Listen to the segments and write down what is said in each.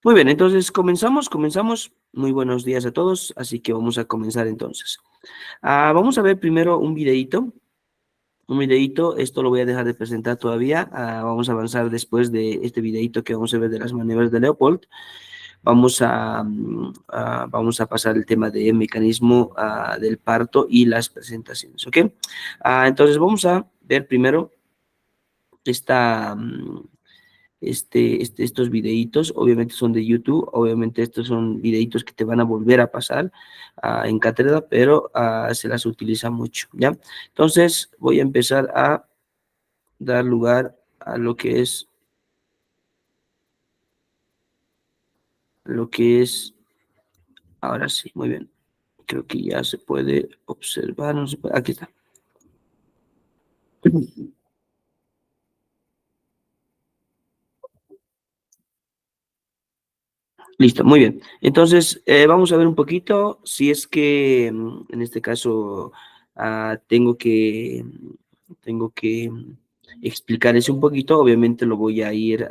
Muy bien, entonces comenzamos. Muy buenos días a todos, así que vamos a comenzar entonces. Vamos a ver primero un videíto, esto lo voy a dejar de presentar todavía. Vamos a avanzar después de este videíto que vamos a ver de las maniobras de Leopold. Vamos a pasar el tema de mecanismo del parto y las presentaciones, ¿ok? Entonces vamos a ver primero esta, estos videitos. Obviamente son de YouTube, obviamente estos son videitos que te van a volver a pasar en cátedra, pero se las utiliza mucho, ¿ya? Entonces voy a empezar a dar lugar a lo que es, ahora sí, muy bien. Creo que ya se puede observar, no se puede, aquí está. Listo, muy bien. Entonces, vamos a ver un poquito si es que en este caso tengo que explicar eso un poquito. Obviamente lo voy a ir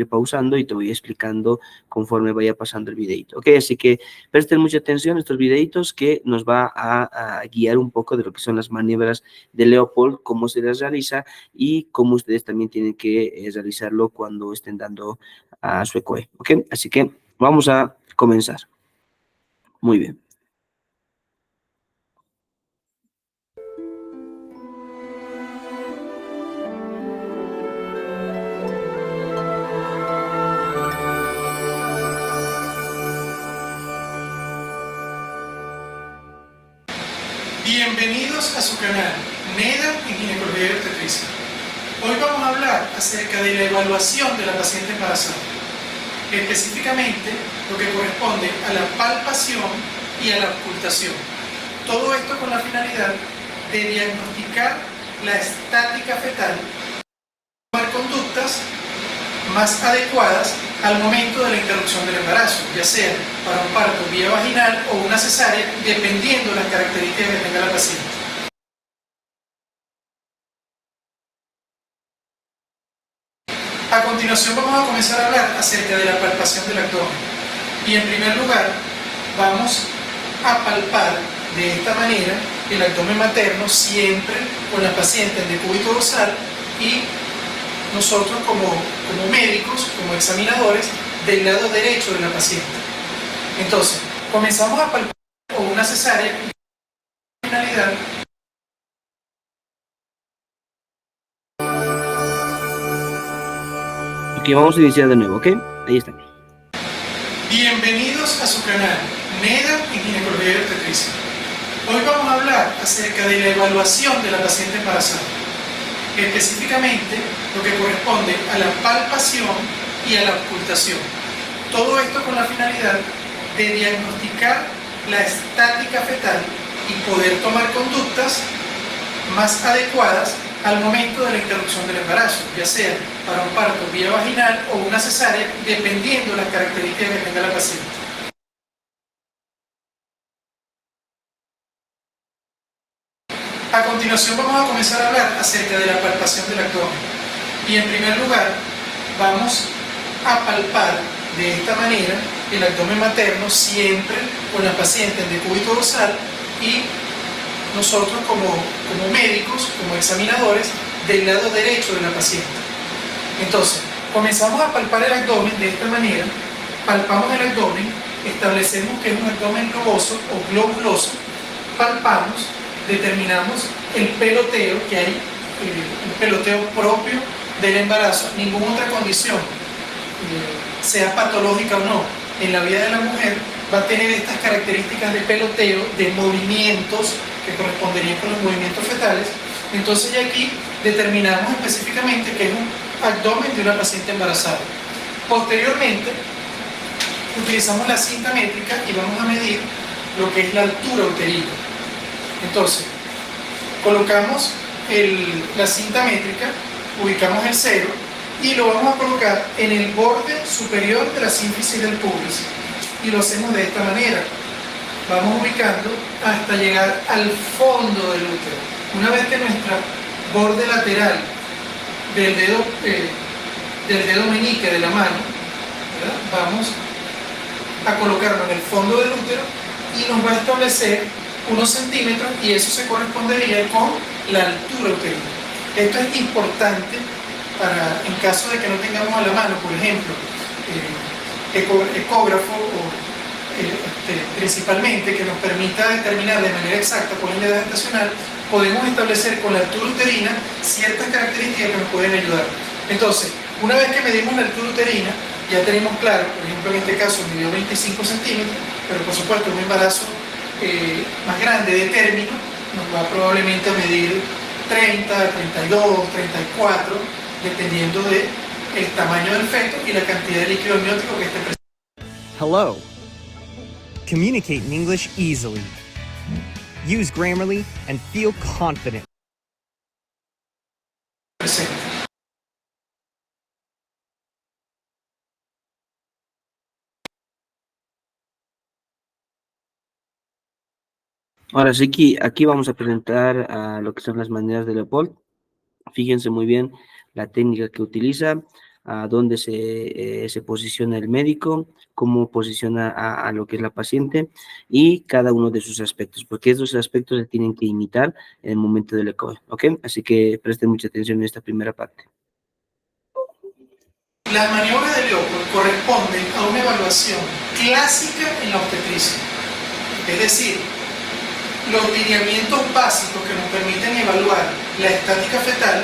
pausando y te voy explicando conforme vaya pasando el videito. Ok, así que presten mucha atención a estos videitos que nos va a guiar un poco de lo que son las maniobras de Leopold, cómo se las realiza y cómo ustedes también tienen que realizarlo cuando estén dando a su ECOE, ¿ok? Así que vamos a comenzar. Muy bien. Bienvenidos a su canal NEDA en Ginecología y Obstetricia. Hoy vamos a hablar acerca de la evaluación de la paciente embarazada, específicamente lo que corresponde a la palpación y a la ocultación. Todo esto con la finalidad de diagnosticar la estática fetal, tomar conductas más adecuadas al momento de la interrupción del embarazo, ya sea para un parto vía vaginal o una cesárea, dependiendo de las características que tenga la paciente. A continuación vamos a comenzar a hablar acerca de la palpación del abdomen. Y en primer lugar vamos a palpar de esta manera el abdomen materno, siempre con la paciente en decúbito dorsal y nosotros como médicos, como examinadores, del lado derecho de la paciente. Entonces, comenzamos a palpar con una cesárea con finalidad. Ok, vamos a iniciar de nuevo, ¿ok? Ahí está. Bienvenidos a su canal NEDA en Ginecología y Obstetricia. Hoy vamos a hablar acerca de la evaluación de la paciente embarazada, específicamente lo que corresponde a la palpación y a la ocultación. Todo esto con la finalidad de diagnosticar la estática fetal y poder tomar conductas más adecuadas al momento de la interrupción del embarazo, ya sea para un parto vía vaginal o una cesárea, dependiendo de las características que tenga la paciente. A continuación vamos a comenzar a hablar acerca de la palpación del abdomen. Y en primer lugar vamos a palpar de esta manera el abdomen materno, siempre con la paciente en decúbito dorsal y nosotros como médicos, como examinadores, del lado derecho de la paciente. Entonces, comenzamos a palpar el abdomen de esta manera, palpamos el abdomen, establecemos que es un abdomen globoso o globuloso, palpamos, determinamos el peloteo que hay, un peloteo propio del embarazo, ninguna otra condición, sea patológica o no, en la vida de la mujer va a tener estas características de peloteo, de movimientos que corresponderían con los movimientos fetales. Entonces ya aquí determinamos específicamente que es un abdomen de una paciente embarazada. Posteriormente utilizamos la cinta métrica y vamos a medir lo que es la altura uterina. Entonces colocamos la cinta métrica, ubicamos el cero y lo vamos a colocar en el borde superior de la sínfisis del pubis y lo hacemos de esta manera. Vamos ubicando hasta llegar al fondo del útero. Una vez que nuestro borde lateral del dedo meñique de la mano, ¿verdad?, vamos a colocarlo en el fondo del útero y nos va a establecer unos centímetros y eso se correspondería con la altura uterina. Esto es importante para, en caso de que no tengamos a la mano, por ejemplo, ecógrafo principalmente, que nos permita determinar de manera exacta por la edad gestacional, podemos establecer con la altura uterina ciertas características que nos pueden ayudar. Entonces, una vez que medimos la altura uterina, ya tenemos claro, por ejemplo en este caso midió 25 centímetros, pero por supuesto un embarazo más grande de término nos va probablemente a medir 30, 32, 34, dependiendo del tamaño del feto y la cantidad de líquido amniótico que esté presente. Hello. Communicate in English easily. Use Grammarly and feel confident. Ahora sí que aquí vamos a presentar lo que son las maneras de Leopold. Fíjense muy bien la técnica que utiliza, a dónde se posiciona el médico, cómo posiciona a lo que es la paciente y cada uno de sus aspectos, porque estos aspectos se tienen que imitar en el momento del eco, ¿ok? Así que presten mucha atención en esta primera parte. Las maniobras de Leopold corresponden a una evaluación clásica en la obstetricia, es decir, los lineamientos básicos que nos permiten evaluar la estática fetal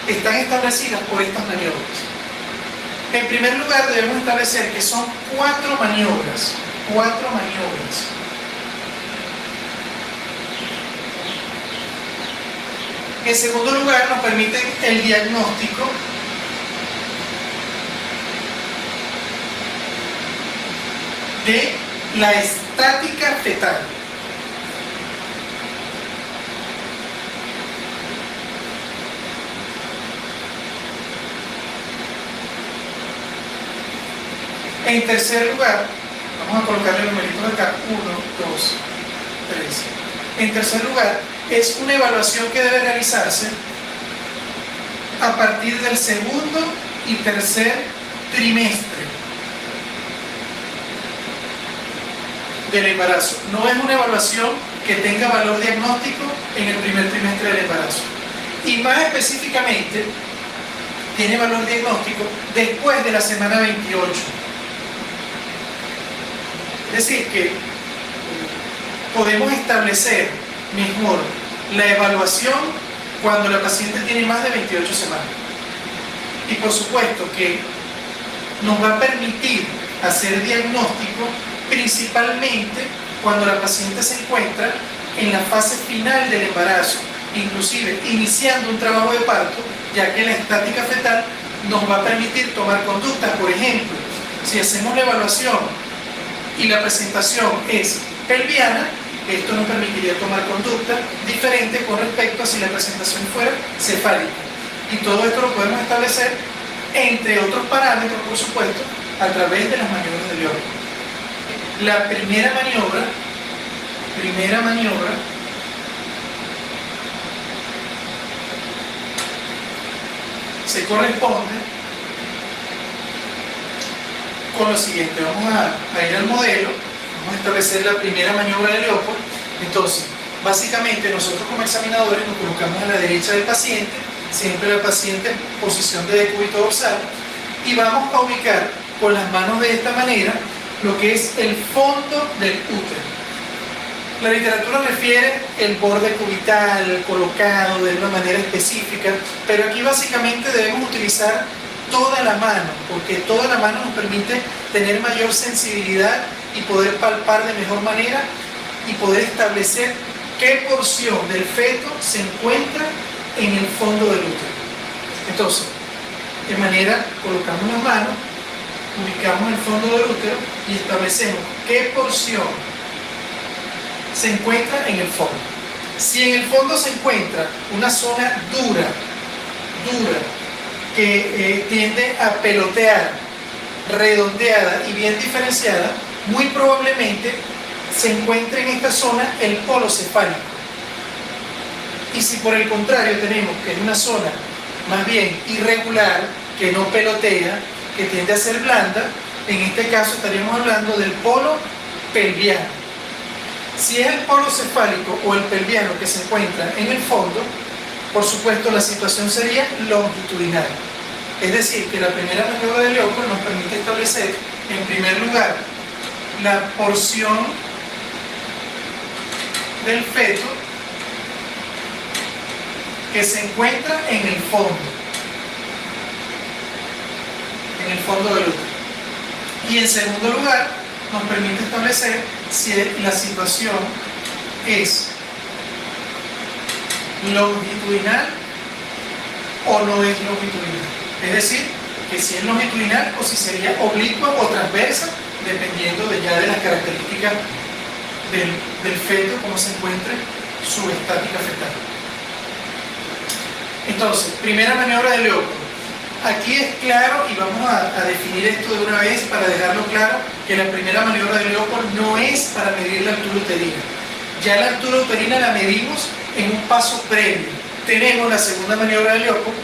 están establecidas por estas maniobras. En primer lugar, debemos establecer que son 4 maniobras. 4 maniobras. En segundo lugar, nos permiten el diagnóstico de la estática fetal. En tercer lugar, vamos a colocarle el numerito de acá, 1, 2, 3. En tercer lugar, es una evaluación que debe realizarse a partir del segundo y tercer trimestre del embarazo. No es una evaluación que tenga valor diagnóstico en el primer trimestre del embarazo. Y más específicamente, tiene valor diagnóstico después de la semana 28. Es decir, que podemos establecer mejor la evaluación cuando la paciente tiene más de 28 semanas. Y por supuesto que nos va a permitir hacer diagnóstico principalmente cuando la paciente se encuentra en la fase final del embarazo, inclusive iniciando un trabajo de parto, ya que la estática fetal nos va a permitir tomar conductas. Por ejemplo, si hacemos la evaluación y la presentación es pelviana, esto nos permitiría tomar conducta diferente con respecto a si la presentación fuera cefálica. Y todo esto lo podemos establecer, entre otros parámetros, por supuesto, a través de las maniobras de Leopold. La primera maniobra se corresponde con lo siguiente. Vamos a ir al modelo, vamos a establecer la primera maniobra de Leopold. Entonces, básicamente nosotros como examinadores nos colocamos a la derecha del paciente, siempre la paciente en posición de decúbito dorsal, y vamos a ubicar con las manos de esta manera lo que es el fondo del útero. La literatura refiere el borde cubital colocado de una manera específica, pero aquí básicamente debemos utilizar toda la mano, porque toda la mano nos permite tener mayor sensibilidad y poder palpar de mejor manera y poder establecer qué porción del feto se encuentra en el fondo del útero. Entonces, de manera, colocamos las manos, ubicamos el fondo del útero y establecemos qué porción se encuentra en el fondo. Si en el fondo se encuentra una zona dura, que tiende a pelotear, redondeada y bien diferenciada, muy probablemente se encuentre en esta zona el polo cefálico. Y si por el contrario tenemos que es una zona más bien irregular, que no pelotea, que tiende a ser blanda, En este caso estaríamos hablando del polo pelviano. Si es el polo cefálico o el pelviano que se encuentra en el fondo, por supuesto la situación sería longitudinal. Es decir, que la primera maniobra de Leopold nos permite establecer, en primer lugar, la porción del feto que se encuentra en el fondo del útero. Y en segundo lugar, nos permite establecer si la situación es longitudinal o no es longitudinal. Es decir, que si es longitudinal o si sería oblicua o transversa, dependiendo de las características del feto, cómo se encuentre su estática fetal. Entonces, primera maniobra de Leopold. Aquí es claro, y vamos a definir esto de una vez para dejarlo claro, que la primera maniobra de Leopold no es para medir la altura uterina. Ya la altura uterina la medimos en un paso previo. Tenemos la segunda maniobra de Leopold.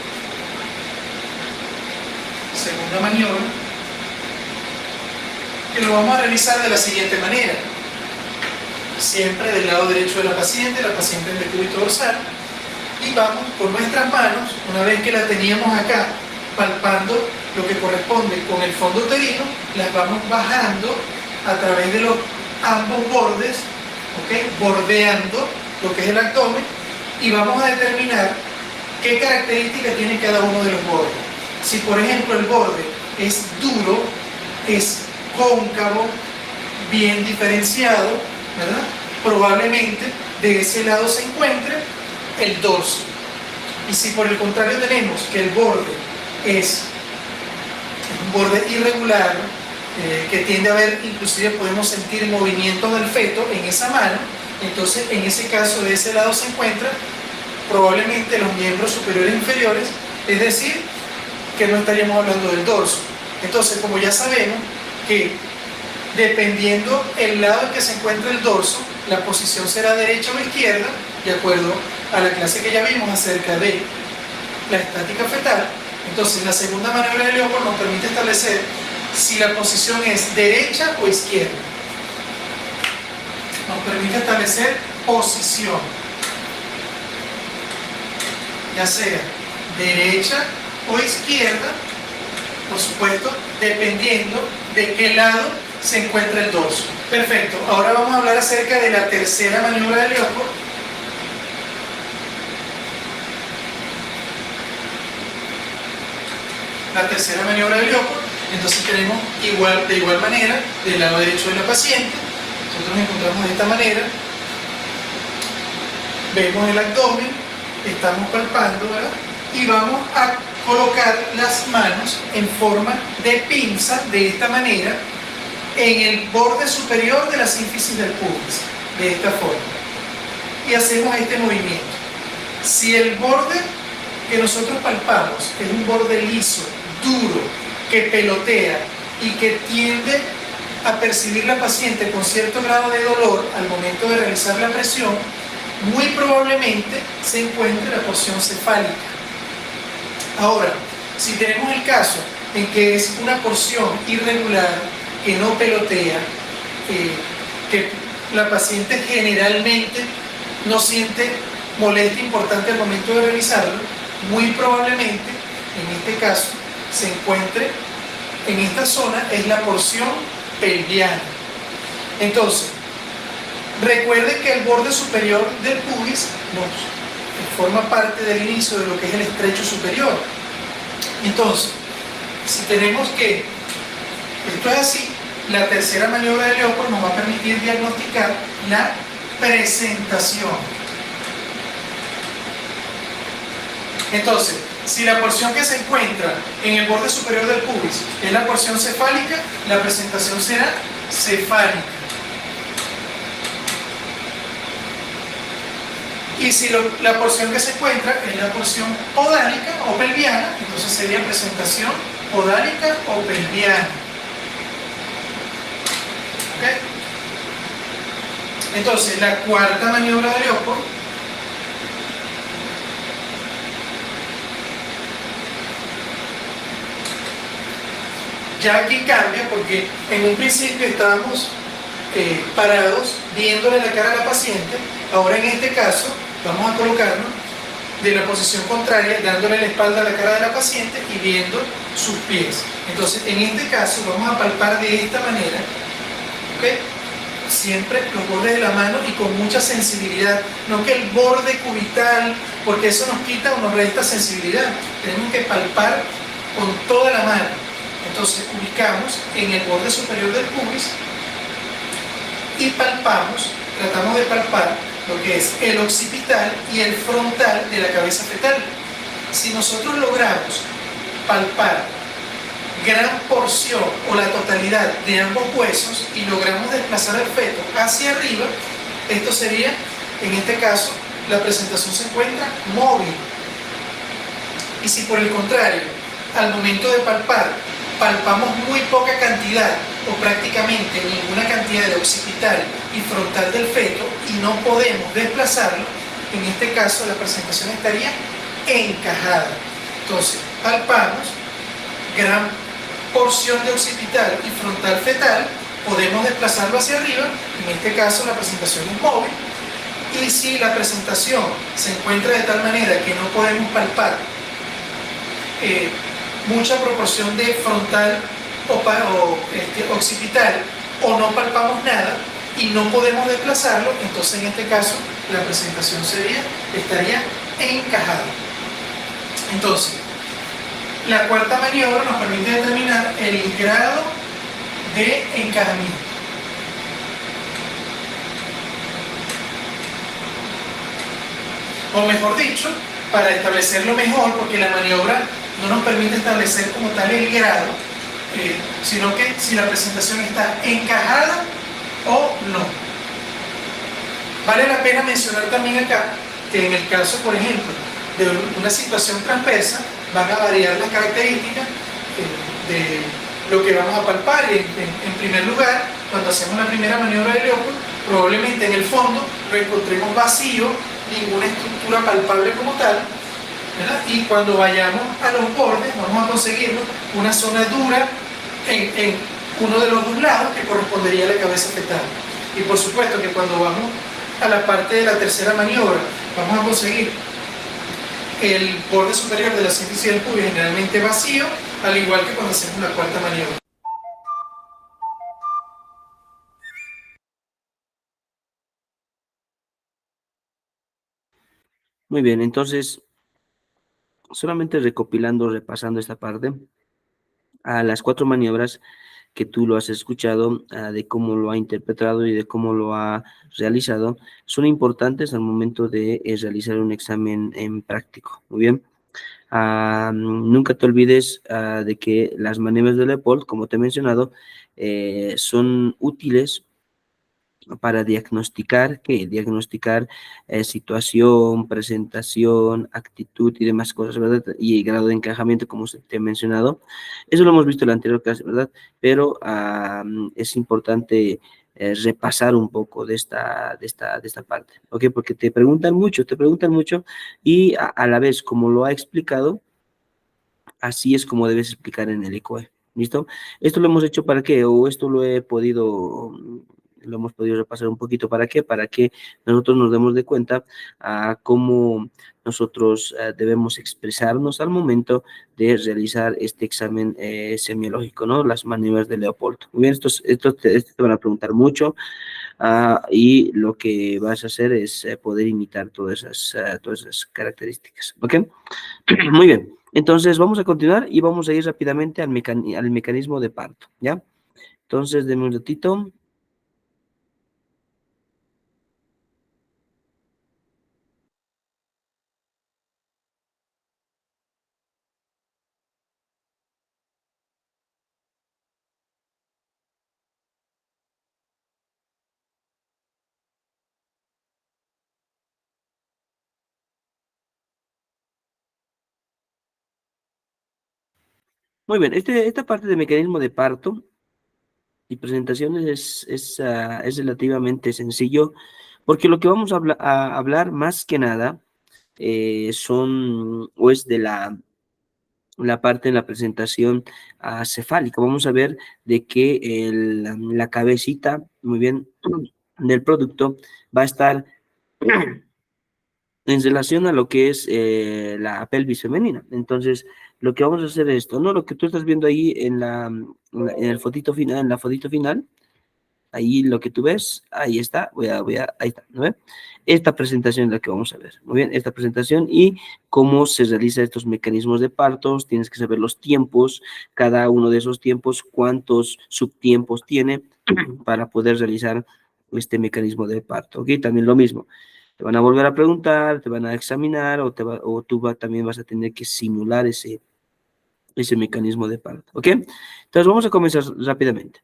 Segunda maniobra, que lo vamos a realizar de la siguiente manera. Siempre del lado derecho de la paciente en decúbito dorsal, y vamos con nuestras manos, una vez que la teníamos acá, palpando lo que corresponde con el fondo uterino, las vamos bajando a través de los ambos bordes, ¿okay? Bordeando lo que es el abdomen, y vamos a determinar qué características tiene cada uno de los bordes. Si por ejemplo el borde es duro, es cóncavo, bien diferenciado, ¿verdad? Probablemente de ese lado se encuentre el dorso. Y si por el contrario tenemos que el borde es un borde irregular, que tiende a haber, inclusive podemos sentir movimientos del feto en esa mano, entonces en ese caso de ese lado se encuentran probablemente los miembros superiores e inferiores, es decir, que no estaríamos hablando del dorso. Entonces, como ya sabemos que dependiendo el lado en que se encuentra el dorso, la posición será derecha o izquierda, de acuerdo a la clase que ya vimos acerca de la estática fetal. Entonces, la segunda maniobra de Leopold nos permite establecer si la posición es derecha o izquierda. Nos permite establecer posición, ya sea derecha o izquierda, por supuesto, dependiendo de qué lado se encuentra el dorso. Perfecto, ahora vamos a hablar acerca de la tercera maniobra de Leopold. La tercera maniobra de Leopold, entonces tenemos de igual manera, del lado derecho de la paciente, nosotros nos encontramos de esta manera, vemos el abdomen, estamos palpando, ¿verdad? Y vamos a colocar las manos en forma de pinza, de esta manera, en el borde superior de la sínfisis del pubis, de esta forma. Y hacemos este movimiento. Si el borde que nosotros palpamos es un borde liso, duro, que pelotea y que tiende a percibir la paciente con cierto grado de dolor al momento de realizar la presión, muy probablemente se encuentre la porción cefálica. Ahora, si tenemos el caso en que es una porción irregular, que no pelotea, que la paciente generalmente no siente molestia importante al momento de realizarlo, muy probablemente, en este caso, se encuentre en esta zona, es la porción pelviana. Entonces, recuerden que el borde superior del pubis forma parte del inicio de lo que es el estrecho superior. Entonces, si tenemos que esto es así, la tercera maniobra de Leopold nos va a permitir diagnosticar la presentación. Entonces, si la porción que se encuentra en el borde superior del pubis es la porción cefálica, la presentación será cefálica. Y si la porción que se encuentra es la porción podálica o pelviana, entonces sería presentación podálica o pelviana. ¿Okay? Entonces, la cuarta maniobra de Leopold Ya aquí cambia porque en un principio estábamos parados viéndole la cara a la paciente. Ahora en este caso vamos a colocarnos de la posición contraria, dándole la espalda a la cara de la paciente y viendo sus pies. Entonces en este caso vamos a palpar de esta manera, ¿ok? Siempre los bordes de la mano y con mucha sensibilidad, no que el borde cubital, porque eso nos quita o nos resta sensibilidad. Tenemos que palpar con toda la mano. Entonces ubicamos en el borde superior del pubis y palpamos, tratamos de palpar lo que es el occipital y el frontal de la cabeza fetal. Si nosotros logramos palpar gran porción o la totalidad de ambos huesos y logramos desplazar al feto hacia arriba, esto sería, en este caso, la presentación se encuentra móvil. Y si por el contrario, al momento de palpar, palpamos muy poca cantidad o prácticamente ninguna cantidad de occipital y frontal del feto y no podemos desplazarlo, en este caso la presentación estaría encajada. Entonces, palpamos gran porción de occipital y frontal fetal, podemos desplazarlo hacia arriba, en este caso la presentación es móvil, y si la presentación se encuentra de tal manera que no podemos palpar mucha proporción de frontal o occipital o no palpamos nada y no podemos desplazarlo, entonces en este caso la presentación estaría encajada. Entonces, la cuarta maniobra nos permite determinar el grado de encajamiento. O mejor dicho, para establecerlo mejor, porque la maniobra no nos permite establecer como tal el grado, sino que si la presentación está encajada o no. Vale la pena mencionar también acá que en el caso, por ejemplo, de una situación transversa, van a variar las características de lo que vamos a palpar. En primer lugar, cuando hacemos la primera maniobra de Leopold, probablemente en el fondo lo encontremos vacío, ninguna estructura palpable como tal, ¿verdad? Y cuando vayamos a los bordes, vamos a conseguir una zona dura en uno de los dos lados que correspondería a la cabeza fetal. Y por supuesto que cuando vamos a la parte de la tercera maniobra, vamos a conseguir el borde superior de la sínfisis del pubis generalmente vacío, al igual que cuando hacemos la cuarta maniobra. Muy bien, entonces, solamente recopilando, repasando esta parte, a las 4 maniobras que tú lo has escuchado, de cómo lo ha interpretado y de cómo lo ha realizado, son importantes al momento de realizar un examen en práctico. Muy bien. Nunca te olvides de que las maniobras de Leopold, como te he mencionado, son útiles para diagnosticar, ¿qué? Diagnosticar situación, presentación, actitud y demás cosas, ¿verdad? Y grado de encajamiento, como te he mencionado. Eso lo hemos visto en la anterior clase, ¿verdad? Pero es importante repasar un poco de esta parte, ¿ok? Porque te preguntan mucho y a la vez, como lo ha explicado, así es como debes explicar en el ECOE. ¿Listo? ¿Esto lo hemos hecho para qué? ¿O esto lo hemos podido repasar un poquito para qué? Para que nosotros nos demos de cuenta a cómo nosotros debemos expresarnos al momento de realizar este examen semiológico, ¿no? Las maniobras de Leopold. Muy bien, estos te van a preguntar mucho y lo que vas a hacer es poder imitar todas esas características. ¿Ok? Muy bien. Entonces vamos a continuar y vamos a ir rápidamente al mecanismo de parto, ¿ya? Entonces, denme un ratito. Muy bien, esta parte de mecanismo de parto y presentaciones es relativamente sencillo, porque lo que vamos a hablar más que nada son, o es de la la parte en la presentación cefálica. Vamos a ver de que la cabecita, muy bien, del producto va a estar en relación a lo que es la pelvis femenina. Entonces, lo que vamos a hacer es esto, ¿no? Lo que tú estás viendo ahí en el fotito final, en la fotito final, ahí lo que tú ves, ahí está, ahí está, ¿no ve? Esta presentación es la que vamos a ver, muy bien, esta presentación y cómo se realizan estos mecanismos de partos, tienes que saber los tiempos, cada uno de esos tiempos, cuántos subtiempos tiene para poder realizar este mecanismo de parto, ¿ok? También lo mismo, te van a volver a preguntar, te van a examinar o tú también vas a tener que simular ese mecanismo de parto, ¿ok? Entonces vamos a comenzar rápidamente.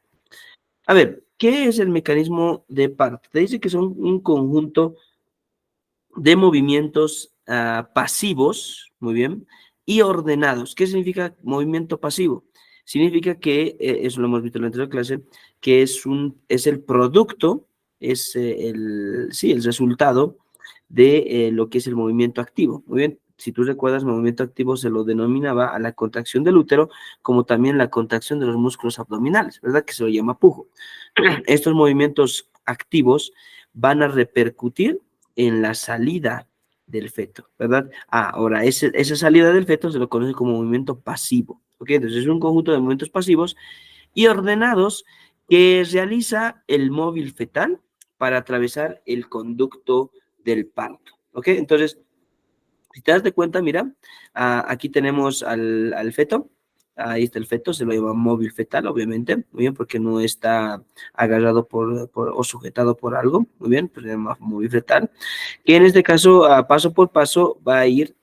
A ver, ¿qué es el mecanismo de parto? Te dice que son un conjunto de movimientos pasivos, muy bien, y ordenados. ¿Qué significa movimiento pasivo? Significa que, eso lo hemos visto en la anterior clase, que es el producto, sí, el resultado de lo que es el movimiento activo. Muy bien, si tú recuerdas, movimiento activo se lo denominaba a la contracción del útero, como también la contracción de los músculos abdominales, ¿verdad? Que se lo llama pujo. Estos movimientos activos van a repercutir en la salida del feto, ¿verdad? Ahora, esa salida del feto se lo conoce como movimiento pasivo, ¿ok? Entonces es un conjunto de movimientos pasivos y ordenados que realiza el móvil fetal para atravesar el conducto del parto, ¿ok? Entonces, si te das de cuenta, mira, aquí tenemos al feto, ahí está el feto, se lo llama móvil fetal, obviamente, muy bien, porque no está agarrado o sujetado por algo, muy bien, pues se llama móvil fetal, que en este caso, paso por paso, va a ir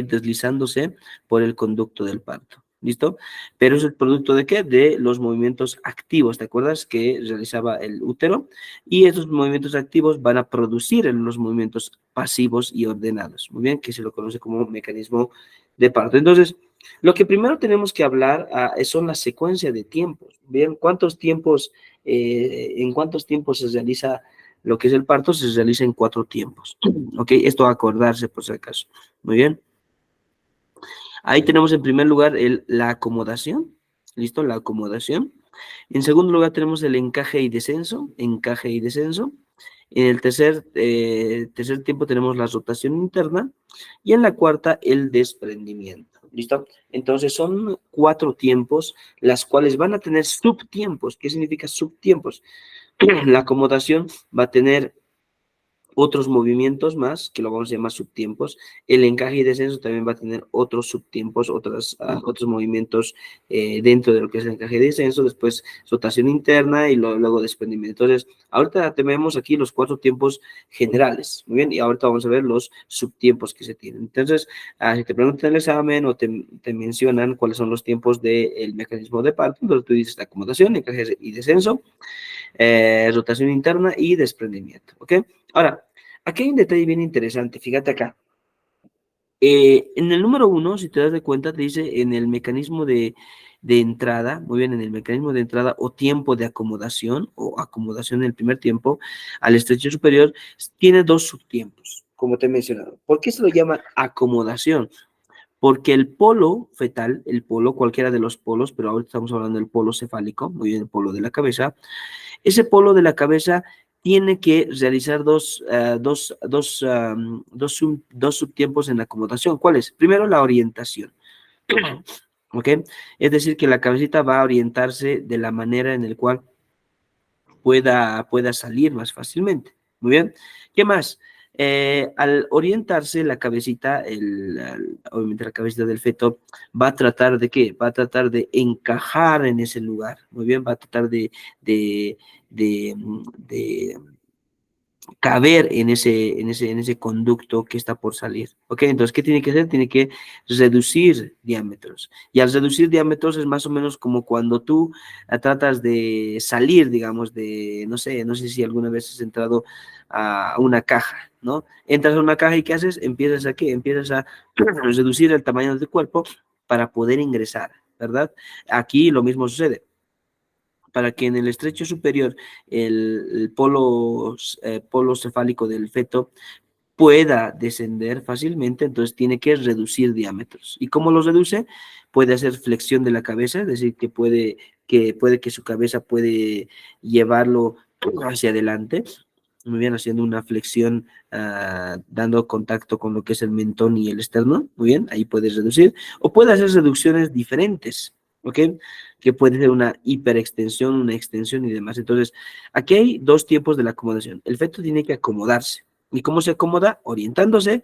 deslizándose por el conducto del parto. ¿Listo? Pero es el producto de qué? De los movimientos activos. ¿Te acuerdas que realizaba el útero? Y estos movimientos activos van a producir en los movimientos pasivos y ordenados. Muy bien, que se lo conoce como mecanismo de parto. Entonces, lo que primero tenemos que hablar son la secuencia de tiempos. Bien, en cuántos tiempos se realiza lo que es el parto? Se realiza en 4 tiempos. ¿Ok? Esto a acordarse por si acaso. Muy bien. Ahí tenemos en primer lugar la acomodación, ¿listo? La acomodación. En segundo lugar tenemos el encaje y descenso, encaje y descenso. En el tercer tiempo tenemos la rotación interna y en la cuarta el desprendimiento, ¿listo? Entonces son 4 tiempos, las cuales van a tener subtiempos. ¿Qué significa subtiempos? La acomodación va a tener otros movimientos más, que lo vamos a llamar subtiempos. El encaje y descenso también va a tener otros subtiempos, otros movimientos dentro de lo que es el encaje y descenso, después rotación interna y luego desprendimiento. Entonces, ahorita tenemos aquí los 4 tiempos generales, muy bien, y ahorita vamos a ver los subtiempos que se tienen. Entonces, si te preguntan en el examen o te mencionan cuáles son los tiempos del mecanismo de parto, entonces tú dices acomodación, encaje y descenso, rotación interna y desprendimiento, ¿ok? Ahora, aquí hay un detalle bien interesante, fíjate acá. En el número 1, si te das de cuenta, te dice en el mecanismo de entrada, muy bien, en el mecanismo de entrada o tiempo de acomodación o acomodación en el primer tiempo al estrecho superior, tiene 2 subtiempos, como te he mencionado. ¿Por qué se lo llama acomodación? Porque el polo fetal, el polo, cualquiera de los polos, pero ahora estamos hablando del polo cefálico, muy bien, el polo de la cabeza, ese polo de la cabeza tiene que realizar dos subtiempos en acomodación. ¿Cuáles? Primero, la orientación. ¿Ok? Es decir, que la cabecita va a orientarse de la manera en la cual pueda salir más fácilmente. Muy bien. ¿Qué más? Al orientarse la cabecita, obviamente la cabecita del feto, va a tratar de ¿qué? Va a tratar de encajar en ese lugar. Muy bien, va a tratar de, de caber en ese conducto que está por salir. ¿Ok? Entonces, ¿qué tiene que hacer? Tiene que reducir diámetros. Y al reducir diámetros es más o menos como cuando tú tratas de salir, digamos, no sé si alguna vez has entrado a una caja, ¿no? Entras a una caja y ¿qué haces? Empiezas a ¿qué? Empiezas a reducir el tamaño de tu cuerpo para poder ingresar, ¿verdad? Aquí lo mismo sucede para que en el estrecho superior el polo cefálico del feto pueda descender fácilmente, entonces tiene que reducir diámetros. ¿Y cómo los reduce? Puede hacer flexión de la cabeza, es decir, que su cabeza puede llevarlo hacia adelante, muy bien, haciendo una flexión, dando contacto con lo que es el mentón y el esternón, muy bien, ahí puedes reducir, o puede hacer reducciones diferentes, ¿ok? Que puede ser una hiperextensión, una extensión y demás. Entonces, aquí hay dos tiempos de la acomodación. El feto tiene que acomodarse. ¿Y cómo se acomoda? Orientándose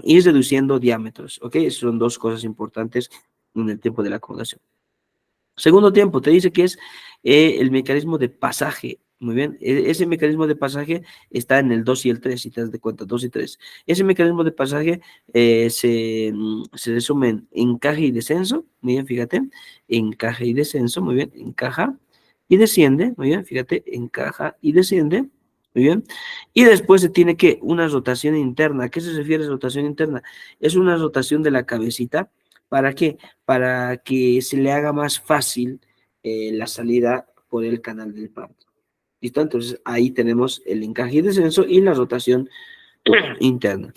y reduciendo diámetros, ¿ok? Son dos cosas importantes en el tiempo de la acomodación. Segundo tiempo, te dice que es el mecanismo de pasaje. Muy bien, ese mecanismo de pasaje está en el 2 y el 3, si te das de cuenta, 2 y 3. Ese mecanismo de pasaje se resume en encaje y descenso. Muy bien, fíjate, encaje y descenso, muy bien, encaja y desciende, muy bien, fíjate, encaja y desciende, muy bien. Y después se tiene que una rotación interna. ¿A qué se refiere a rotación interna? Es una rotación de la cabecita. ¿Para qué? Para que se le haga más fácil la salida por el canal del parto. ¿Listo? Entonces ahí tenemos el encaje y descenso y la rotación interna.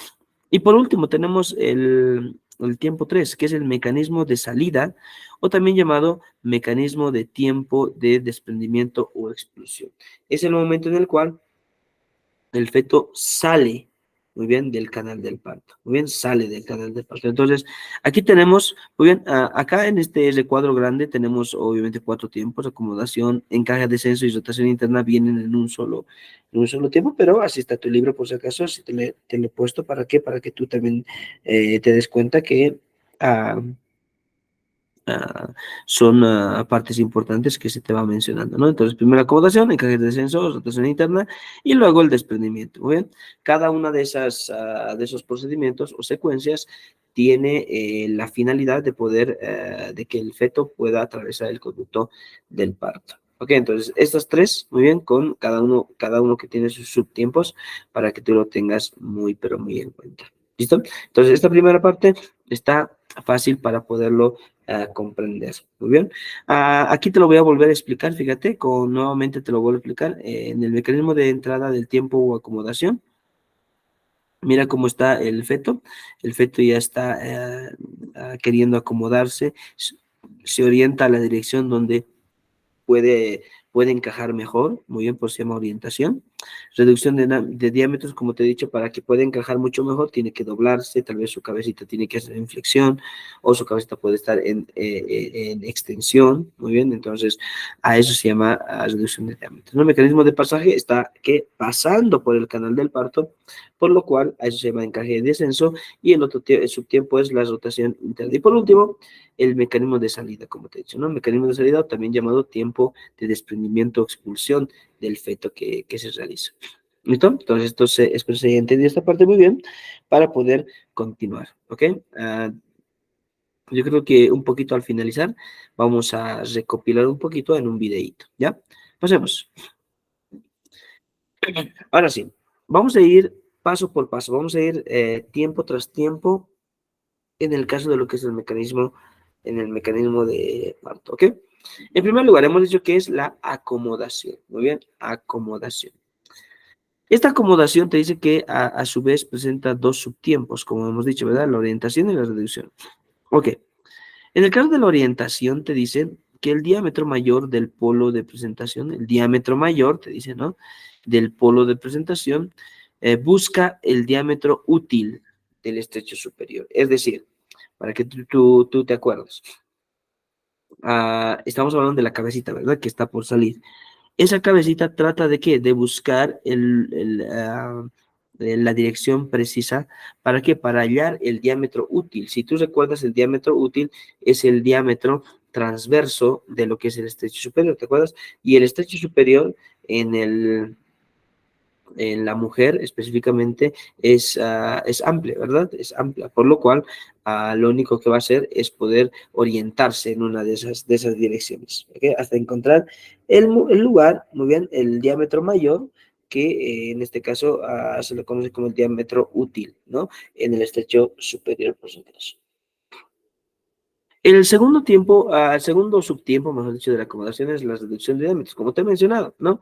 Y por último tenemos el tiempo 3, que es el mecanismo de salida, o también llamado mecanismo de tiempo de desprendimiento o expulsión. Es el momento en el cual el feto sale, muy bien, del canal del parto, muy bien, sale del canal del parto. Entonces, aquí tenemos, muy bien, acá en este recuadro grande tenemos obviamente 4 tiempos: acomodación, encaje, descenso y rotación interna vienen en un solo tiempo, pero así está tu libro por si acaso, así te lo he puesto. ¿Para qué? Para que tú también te des cuenta que ah, son partes importantes que se te va mencionando, ¿no? Entonces, primero acomodación, encaje de descenso, rotación interna y luego el desprendimiento. Muy bien, cada una de de esos procedimientos o secuencias tiene la finalidad de poder, de que el feto pueda atravesar el conducto del parto. Ok, entonces estas tres, muy bien, con cada uno que tiene sus subtiempos para que tú lo tengas muy, pero muy en cuenta. ¿Listo? Entonces, esta primera parte está fácil para poderlo comprender. Muy bien. Aquí te lo voy a volver a explicar, fíjate, nuevamente te lo vuelvo a explicar. En el mecanismo de entrada del tiempo o acomodación, mira cómo está el feto. El feto ya está queriendo acomodarse, se orienta a la dirección donde puede, puede encajar mejor, muy bien, por se llama orientación. Reducción de diámetros, como te he dicho, para que pueda encajar mucho mejor, tiene que doblarse, tal vez su cabecita tiene que hacer en flexión, o su cabecita puede estar en extensión, muy bien, entonces a eso se llama reducción de diámetros. El mecanismo de pasaje está pasando por el canal del parto, por lo cual a eso se llama encaje de descenso, y el subtiempo es la rotación interna. Y por último, el mecanismo de salida, como te he dicho, ¿no? El mecanismo de salida, también llamado tiempo de desprendimiento o expulsión del feto que se realiza. ¿Listo? Entonces, espero que se haya entendido esta parte muy bien para poder continuar, ¿ok? Yo creo que un poquito al finalizar vamos a recopilar un poquito en un videíto, ¿ya? Pasemos. Ahora sí, vamos a ir paso por paso, vamos a ir tiempo tras tiempo en el caso de lo que es en el mecanismo de parto, ¿ok? En primer lugar, hemos dicho que es la acomodación. Muy bien, acomodación. Esta acomodación te dice que a su vez presenta dos subtiempos, como hemos dicho, ¿verdad? La orientación y la reducción. Ok. En el caso de la orientación te dice que el diámetro mayor del polo de presentación, el diámetro mayor, te dice, ¿no? Del polo de presentación, busca el diámetro útil del estrecho superior. Es decir, para que tú te acuerdes. Estamos hablando de la cabecita, ¿verdad? Que está por salir. Esa cabecita trata de qué? De buscar la dirección precisa. ¿Para qué? Para hallar el diámetro útil. Si tú recuerdas, el diámetro útil es el diámetro transverso de lo que es el estrecho superior, ¿te acuerdas? Y el estrecho superior en la mujer específicamente es amplia, ¿verdad? Es amplia, por lo cual lo único que va a hacer es poder orientarse en una de esas direcciones, ¿ok? Hasta encontrar el lugar, muy bien, el diámetro mayor, que en este caso se le conoce como el diámetro útil, ¿no? En el estrecho superior, por si acaso. El segundo tiempo, el segundo subtiempo, mejor dicho, de la acomodación es la reducción de diámetros, como te he mencionado, ¿no?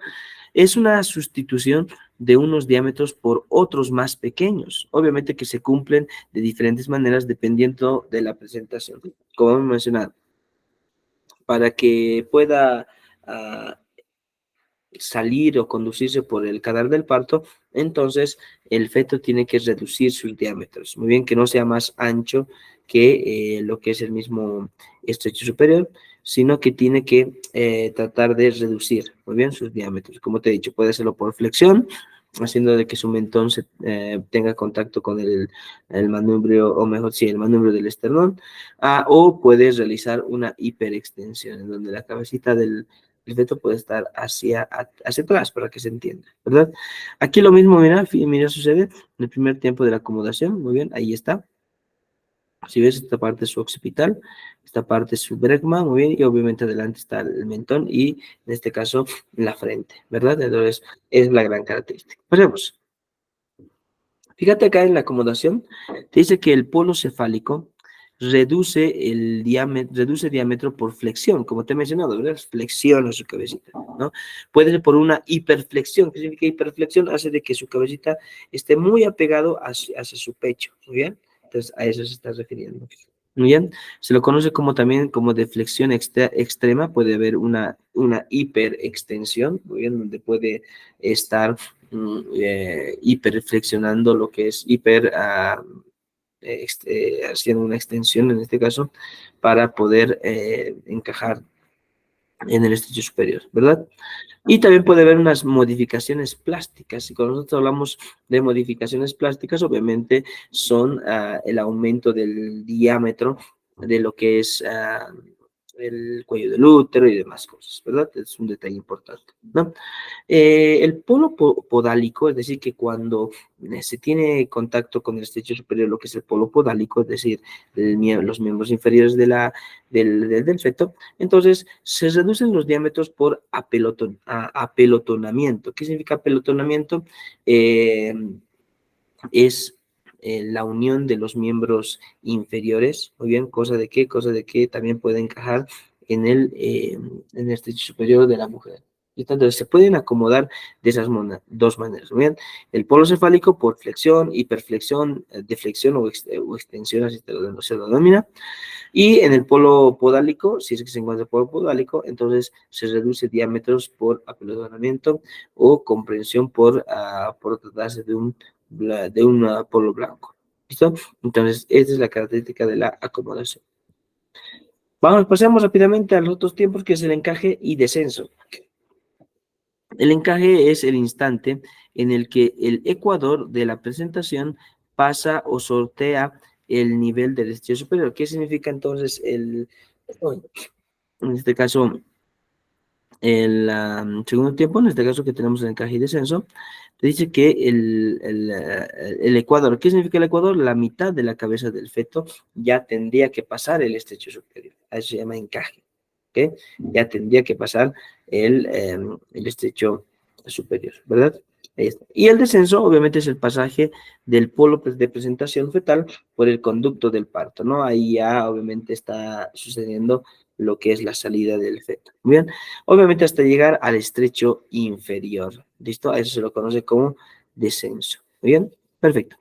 Es una sustitución de unos diámetros por otros más pequeños. Obviamente que se cumplen de diferentes maneras dependiendo de la presentación. Como hemos mencionado, para que pueda salir o conducirse por el canal del parto, entonces el feto tiene que reducir sus diámetros. Muy bien, que no sea más ancho que lo que es el mismo estrecho superior, sino que tiene que tratar de reducir, muy bien, sus diámetros. Como te he dicho, puede hacerlo por flexión, haciendo de que su mentón tenga contacto con el manubrio, o mejor, sí, el manubrio del esternón, o puedes realizar una hiperextensión, en donde la cabecita el feto puede estar hacia atrás, para que se entienda, ¿verdad? Aquí lo mismo, mira, sucede en el primer tiempo de la acomodación, muy bien, ahí está. Si ves, esta parte es su occipital, esta parte es su brecma, muy bien, y obviamente adelante está el mentón y en este caso la frente, ¿verdad? Entonces, es la gran característica. Pasemos. Fíjate acá en la acomodación, te dice que el polo cefálico reduce diámetro por flexión, como te he mencionado, ¿verdad? Flexiona su cabecita, ¿no? Puede ser por una hiperflexión. ¿Qué significa hiperflexión? Hace de que su cabecita esté muy apegado hacia su pecho, ¿muy bien? Entonces, a eso se está refiriendo. Muy bien, se lo conoce como también como de flexión extrema, puede haber una hiperextensión, muy bien, donde puede estar hiperflexionando lo que es haciendo una extensión en este caso para poder encajar en el estrecho superior, ¿verdad? Y también puede haber unas modificaciones plásticas. Y cuando nosotros hablamos de modificaciones plásticas, obviamente son el aumento del diámetro de lo que es el cuello del útero y demás cosas, ¿verdad? Es un detalle importante, ¿no? El polo podálico, es decir, que cuando se tiene contacto con el estrecho superior, lo que es el polo podálico, es decir, los miembros inferiores del feto, entonces se reducen los diámetros por apelotonamiento. ¿Qué significa apelotonamiento? Es la unión de los miembros inferiores, muy bien, cosa de que también puede encajar en el estrecho superior de la mujer. Entonces, se pueden acomodar de esas dos maneras. Muy bien, el polo cefálico por flexión, hiperflexión, deflexión o extensión, así se lo denomina. Y en el polo podálico, si es que se encuentra el polo podálico, entonces se reduce diámetros por apelotonamiento o comprensión por tratarse de un polo blanco. ¿Listo? Entonces, esta es la característica de la acomodación. Pasemos rápidamente a los otros tiempos, que es el encaje y descenso. El encaje es el instante en el que el ecuador de la presentación pasa o sortea el nivel del estrecho superior. ¿Qué significa entonces en este caso, el segundo tiempo, en este caso que tenemos el encaje y descenso, te dice que el ecuador, ¿qué significa el ecuador? La mitad de la cabeza del feto ya tendría que pasar el estrecho superior. A eso se llama encaje. ¿Okay? Ya tendría que pasar el estrecho superior, ¿verdad? Ahí está. Y el descenso, obviamente, es el pasaje del polo de presentación fetal por el conducto del parto, ¿no? Ahí ya, obviamente, está sucediendo lo que es la salida del feto. Muy bien, obviamente hasta llegar al estrecho inferior. ¿Listo? A eso se lo conoce como descenso. Muy bien, perfecto.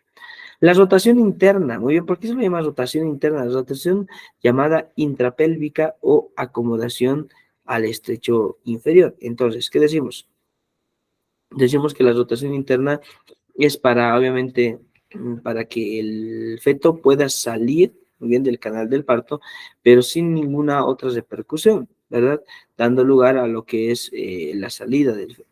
La rotación interna, muy bien, ¿por qué se le llama rotación interna? La rotación llamada intrapélvica o acomodación al estrecho inferior. Entonces, ¿qué decimos? Decimos que la rotación interna es para, obviamente, para que el feto pueda salir muy bien del canal del parto, pero sin ninguna otra repercusión, ¿verdad? Dando lugar a lo que es la salida del feto.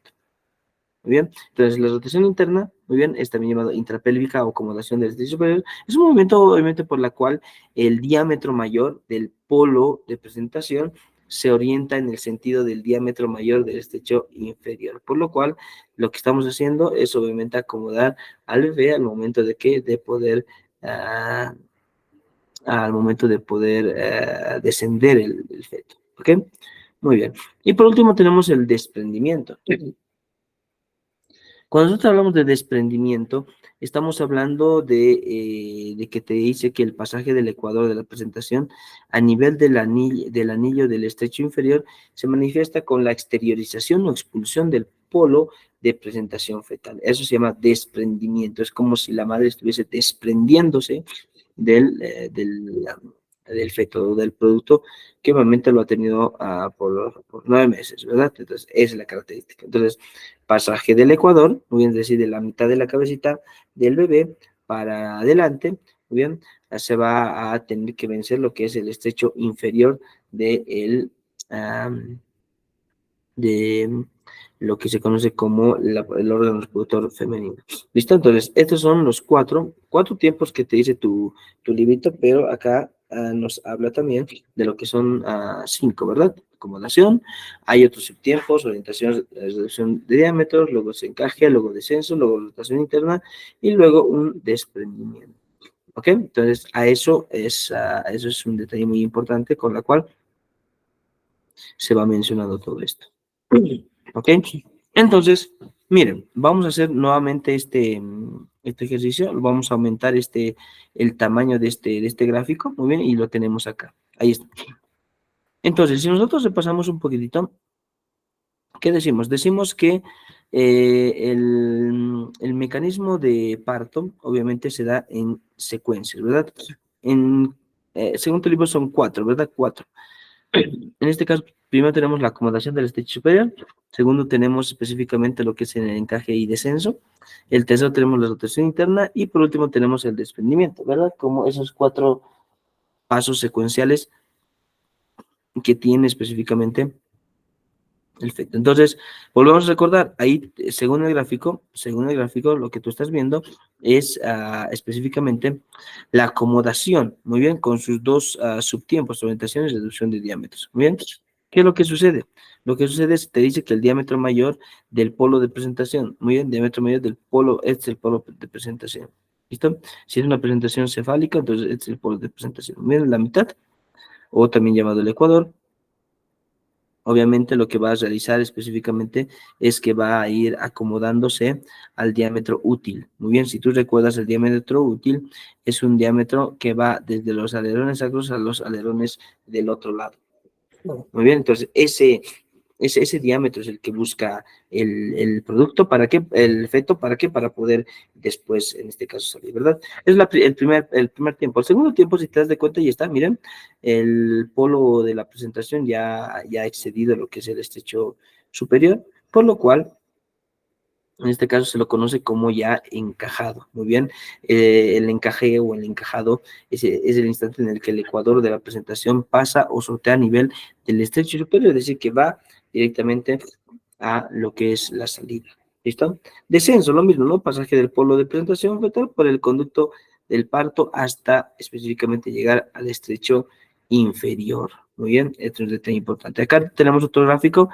Muy bien, entonces la rotación interna, muy bien, es también llamado intrapélvica o acomodación del estrecho superior. Es un movimiento, obviamente, por la cual el diámetro mayor del polo de presentación se orienta en el sentido del diámetro mayor del estrecho inferior, por lo cual lo que estamos haciendo es obviamente acomodar al bebé al momento de poder descender el feto, ¿ok? Muy bien. Y por último tenemos el desprendimiento. Cuando nosotros hablamos de desprendimiento, estamos hablando de que te dice que el pasaje del ecuador de la presentación a nivel del anillo del estrecho inferior se manifiesta con la exteriorización o expulsión del polo de presentación fetal. Eso se llama desprendimiento. Es como si la madre estuviese desprendiéndose del feto, del producto que normalmente lo ha tenido por 9 meses, ¿verdad? Entonces, esa es la característica. Entonces, pasaje del ecuador, muy bien, es decir, de la mitad de la cabecita del bebé para adelante, muy bien, se va a tener que vencer lo que es el estrecho inferior de lo que se conoce como el órgano reproductor femenino. ¿Listo? Entonces, estos son los cuatro tiempos que te dice tu librito, pero acá nos habla también de lo que son 5, ¿verdad? Acomodación, hay otros subtiempos, orientación, reducción de diámetros, luego se encaje, luego descenso, luego rotación interna y luego un desprendimiento. ¿Ok? Entonces, eso es un detalle muy importante con la cual se va mencionando todo esto. ¿Ok? Entonces, miren, vamos a hacer nuevamente este ejercicio. Vamos a aumentar el tamaño de este gráfico. Muy bien, y lo tenemos acá. Ahí está. Entonces, si nosotros repasamos un poquitito, ¿qué decimos? Decimos que el mecanismo de parto obviamente se da en secuencias, ¿verdad? Según tu libro son 4, ¿verdad? 4. En este caso, primero tenemos la acomodación del estrecho superior, segundo tenemos específicamente lo que es el encaje y descenso, el tercero tenemos la rotación interna y por último tenemos el desprendimiento, ¿verdad? Como esos 4 pasos secuenciales que tiene específicamente el feto. Entonces, volvemos a recordar, ahí según el gráfico, lo que tú estás viendo es específicamente la acomodación, muy bien, con sus dos subtiempos, orientación y reducción de diámetros. Muy bien, ¿qué es lo que sucede? Lo que sucede es que te dice que el diámetro mayor del polo de presentación, muy bien, diámetro mayor del polo, este es el polo de presentación. ¿Listo? Si es una presentación cefálica, entonces este es el polo de presentación. Miren la mitad, o también llamado el ecuador. Obviamente lo que va a realizar específicamente es que va a ir acomodándose al diámetro útil. Muy bien, si tú recuerdas el diámetro útil, es un diámetro que va desde los alerones sacros a los alerones del otro lado. Muy bien, entonces ese diámetro es el que busca el producto, ¿para qué? El feto, ¿para qué? Para poder después, en este caso, salir, ¿verdad? Es el primer tiempo. El segundo tiempo, si te das de cuenta, ya está, miren, el polo de la presentación ya ha excedido lo que es el estrecho superior, por lo cual, en este caso se lo conoce como ya encajado. Muy bien, el encaje o el encajado es el instante en el que el ecuador de la presentación pasa o sortea a nivel del estrecho superior, es decir, que va directamente a lo que es la salida. ¿Listo? Descenso, lo mismo, ¿no? Pasaje del polo de presentación fetal por el conducto del parto hasta específicamente llegar al estrecho inferior. Muy bien, esto es un detalle importante. Acá tenemos otro gráfico,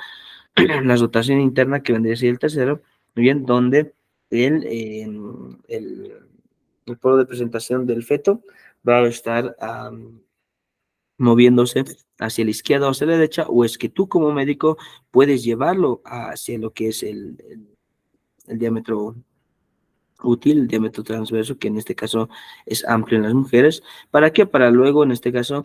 la rotación interna que vendría a ser el tercero, muy bien, donde el polo de presentación del feto va a estar moviéndose hacia la izquierda o hacia la derecha, o es que tú como médico puedes llevarlo hacia lo que es el diámetro útil, el diámetro transverso, que en este caso es amplio en las mujeres. ¿Para qué? Para luego, en este caso,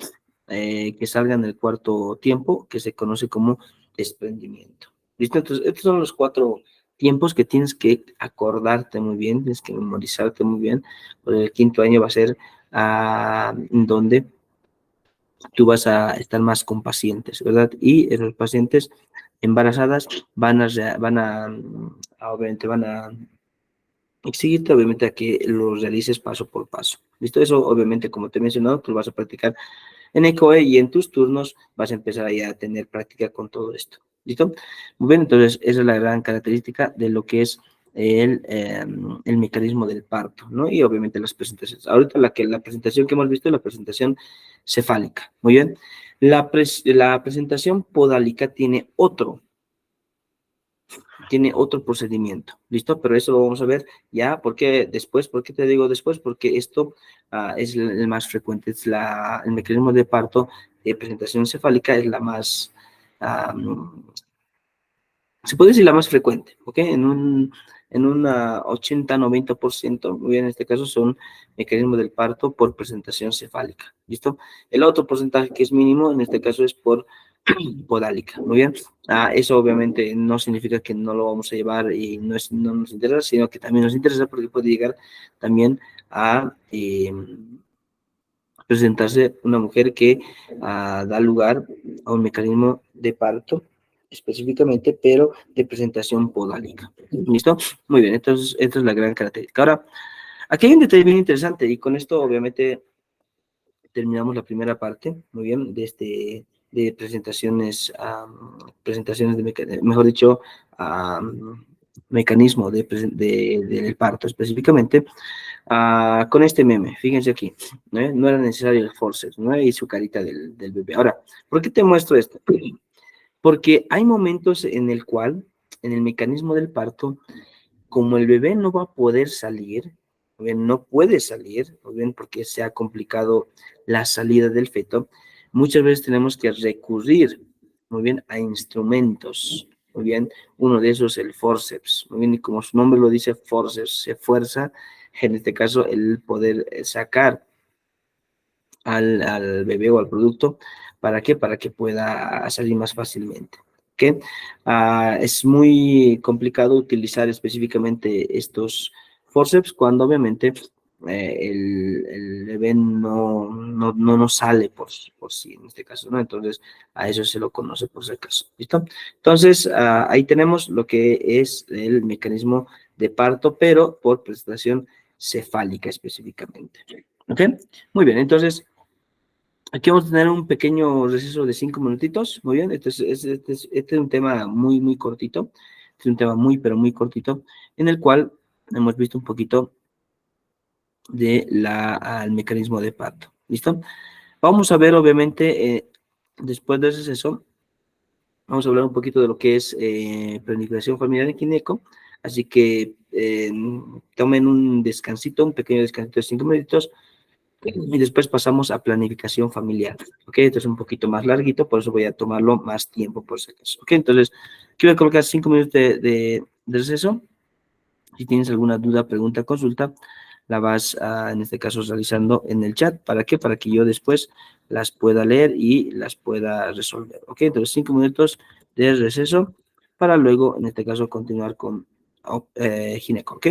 que salga en el cuarto tiempo, que se conoce como desprendimiento. ¿Listo? Entonces, estos son los 4 tiempos que tienes que acordarte muy bien, tienes que memorizarte muy bien, porque el quinto año va a ser donde tú vas a estar más con pacientes, ¿verdad? Y esos pacientes embarazadas obviamente van a exigirte, obviamente, a que lo realices paso por paso. ¿Listo? Eso, obviamente, como te he mencionado, tú lo vas a practicar en ECOE y en tus turnos vas a empezar ahí a tener práctica con todo esto. ¿Listo? Muy bien, entonces, esa es la gran característica de lo que es el mecanismo del parto, ¿no? Y obviamente las presentaciones. Ahorita la presentación que hemos visto es la presentación cefálica. Muy bien. La presentación podálica tiene otro procedimiento, ¿listo? Pero eso lo vamos a ver ya, ¿por qué después? ¿Por qué te digo después? Porque esto es el más frecuente, el mecanismo de parto de presentación cefálica es la más, se puede decir la más frecuente, ¿ok? En un 80-90%, muy bien, en este caso son mecanismos del parto por presentación cefálica, ¿listo? El otro porcentaje que es mínimo, en este caso es por podálica, muy bien. Eso obviamente no significa que no lo vamos a llevar y no nos interesa, sino que también nos interesa porque puede llegar también a presentarse una mujer que da lugar a un mecanismo de parto específicamente, pero de presentación podálica. ¿Listo? Muy bien, entonces esta es la gran característica. Ahora, aquí hay un detalle bien interesante y con esto obviamente terminamos la primera parte, muy bien, de presentaciones, presentaciones mejor dicho, mecanismo del parto específicamente, con este meme, fíjense aquí, ¿no? No era necesario el forceps, ¿no? Y su carita del bebé. Ahora, ¿por qué te muestro esto? Porque hay momentos en el cual, en el mecanismo del parto, como el bebé no va a poder salir, o bien no puede salir, o bien porque se ha complicado la salida del feto, muchas veces tenemos que recurrir, muy bien, a instrumentos, muy bien, uno de esos es el forceps, muy bien, y como su nombre lo dice, forceps, se fuerza, en este caso, el poder sacar al bebé o al producto. ¿Para qué? Para que pueda salir más fácilmente. ¿Okay? Es muy complicado utilizar específicamente estos forceps cuando obviamente el bebé no nos sale por sí en este caso, ¿no? Entonces, a eso se lo conoce por si acaso. ¿Listo? Entonces, ahí tenemos lo que es el mecanismo de parto, pero por prestación cefálica específicamente. ¿Ok? Muy bien, entonces aquí vamos a tener un pequeño receso de 5 minutitos. Muy bien, este es un tema muy, muy cortito. Es un tema muy, pero muy cortito, en el cual hemos visto un poquito al mecanismo de parto. ¿Listo? Vamos a ver, obviamente, después del receso, vamos a hablar un poquito de lo que es planificación familiar en gineco. Así que tomen un descansito, un pequeño descansito de 5 minutitos y después pasamos a planificación familiar, ¿ok? Esto es un poquito más larguito, por eso voy a tomarlo más tiempo por si acaso, ¿ok? Entonces, aquí voy a colocar 5 minutos de receso. Si tienes alguna duda, pregunta, consulta, la vas, en este caso, realizando en el chat. ¿Para qué? Para que yo después las pueda leer y las pueda resolver, ¿ok? Entonces, 5 minutos de receso para luego, en este caso, continuar con gineco, ¿ok?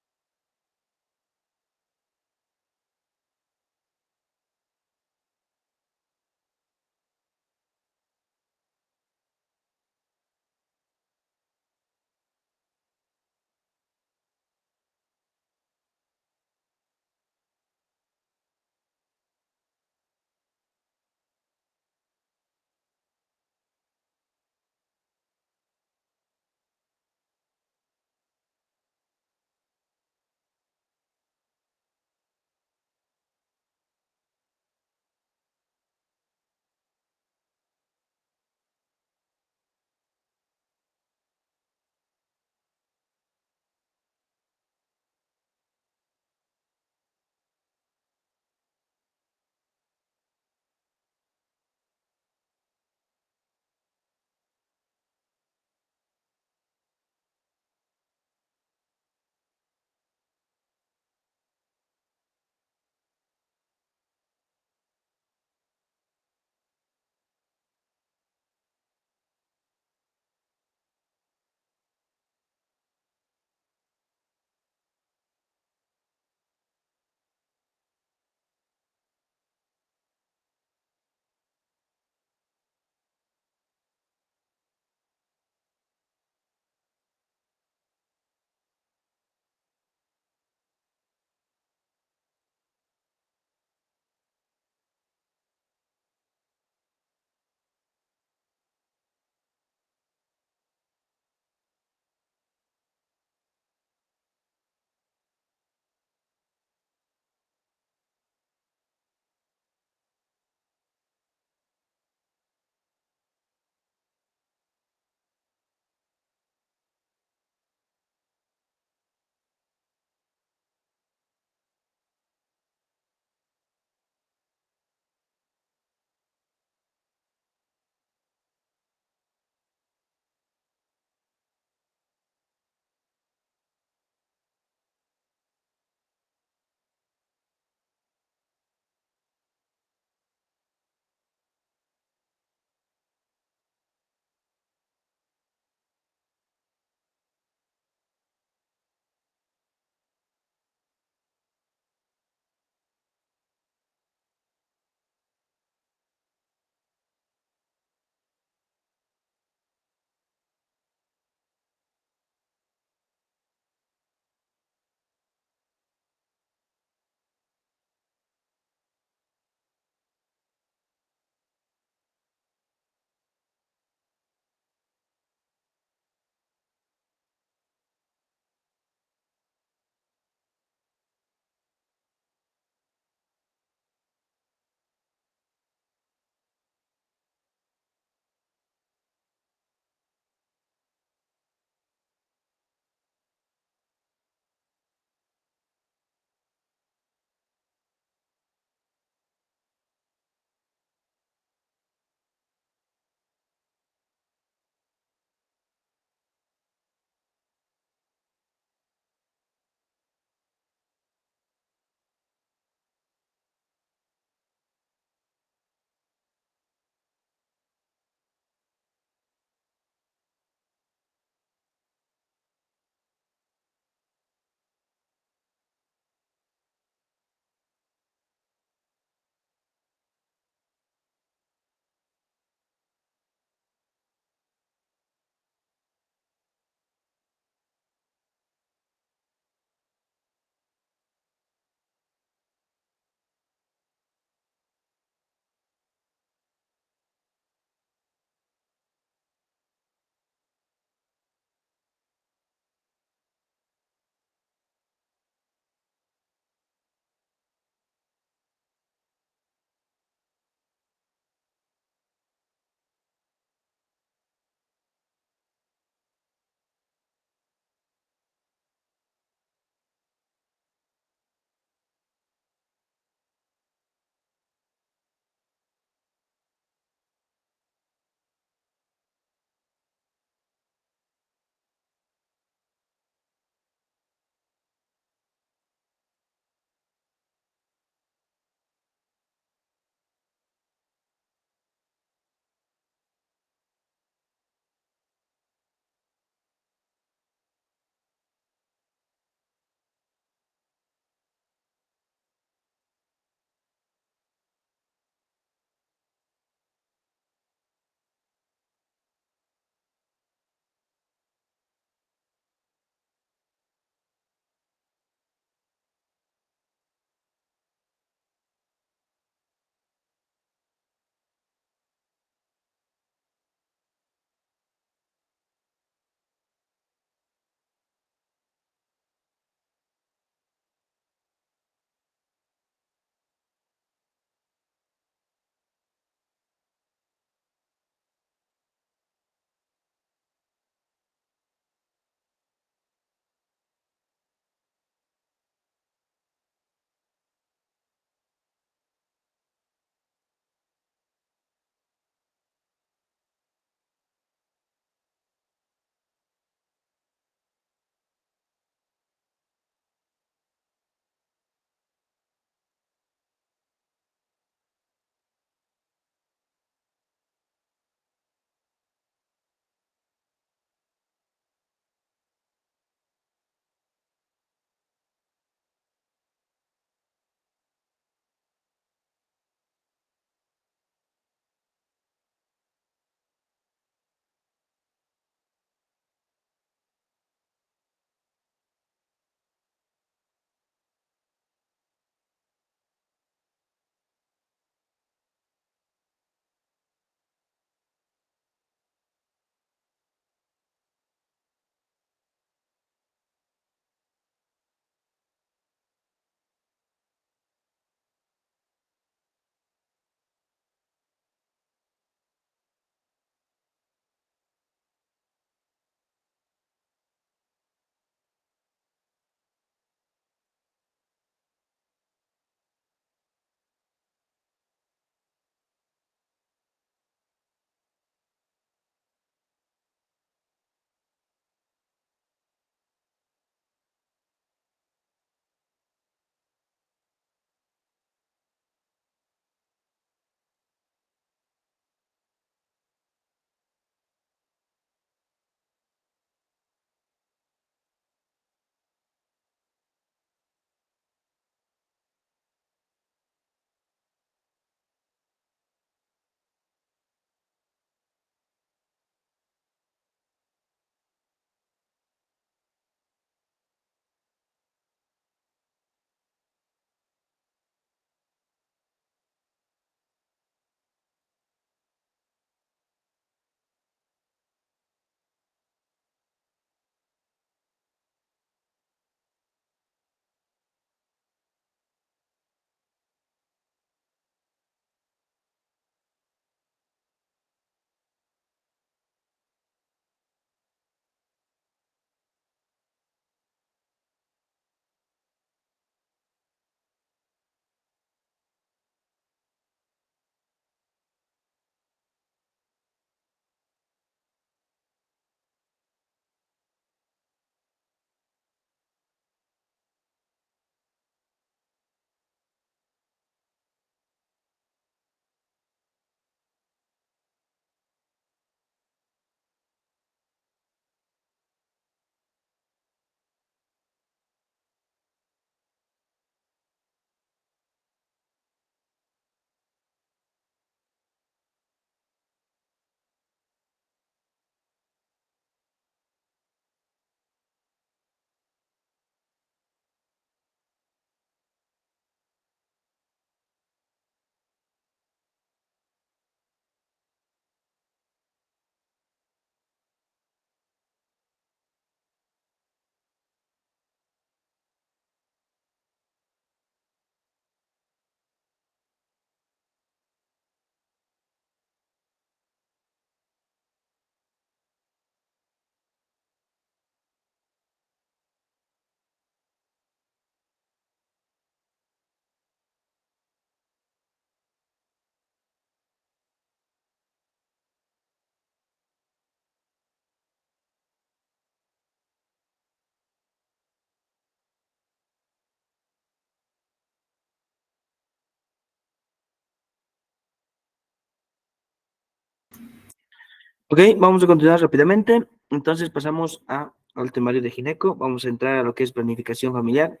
Ok, vamos a continuar rápidamente. Entonces pasamos al temario de gineco. Vamos a entrar a lo que es planificación familiar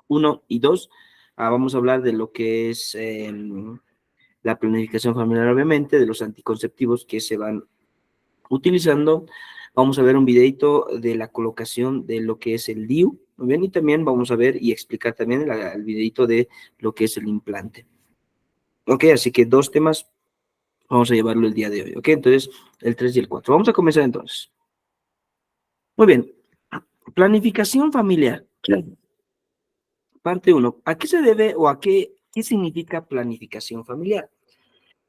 1 y 2. Vamos a hablar de lo que es la planificación familiar, obviamente, de los anticonceptivos que se van utilizando. Vamos a ver un videito de la colocación de lo que es el DIU, muy bien, y también vamos a ver y explicar también el videito de lo que es el implante. Ok, así que dos temas vamos a llevarlo el día de hoy, ok, entonces el 3 y el 4. Vamos a comenzar entonces. Muy bien, planificación familiar. Parte 1. ¿A qué se debe o qué significa planificación familiar?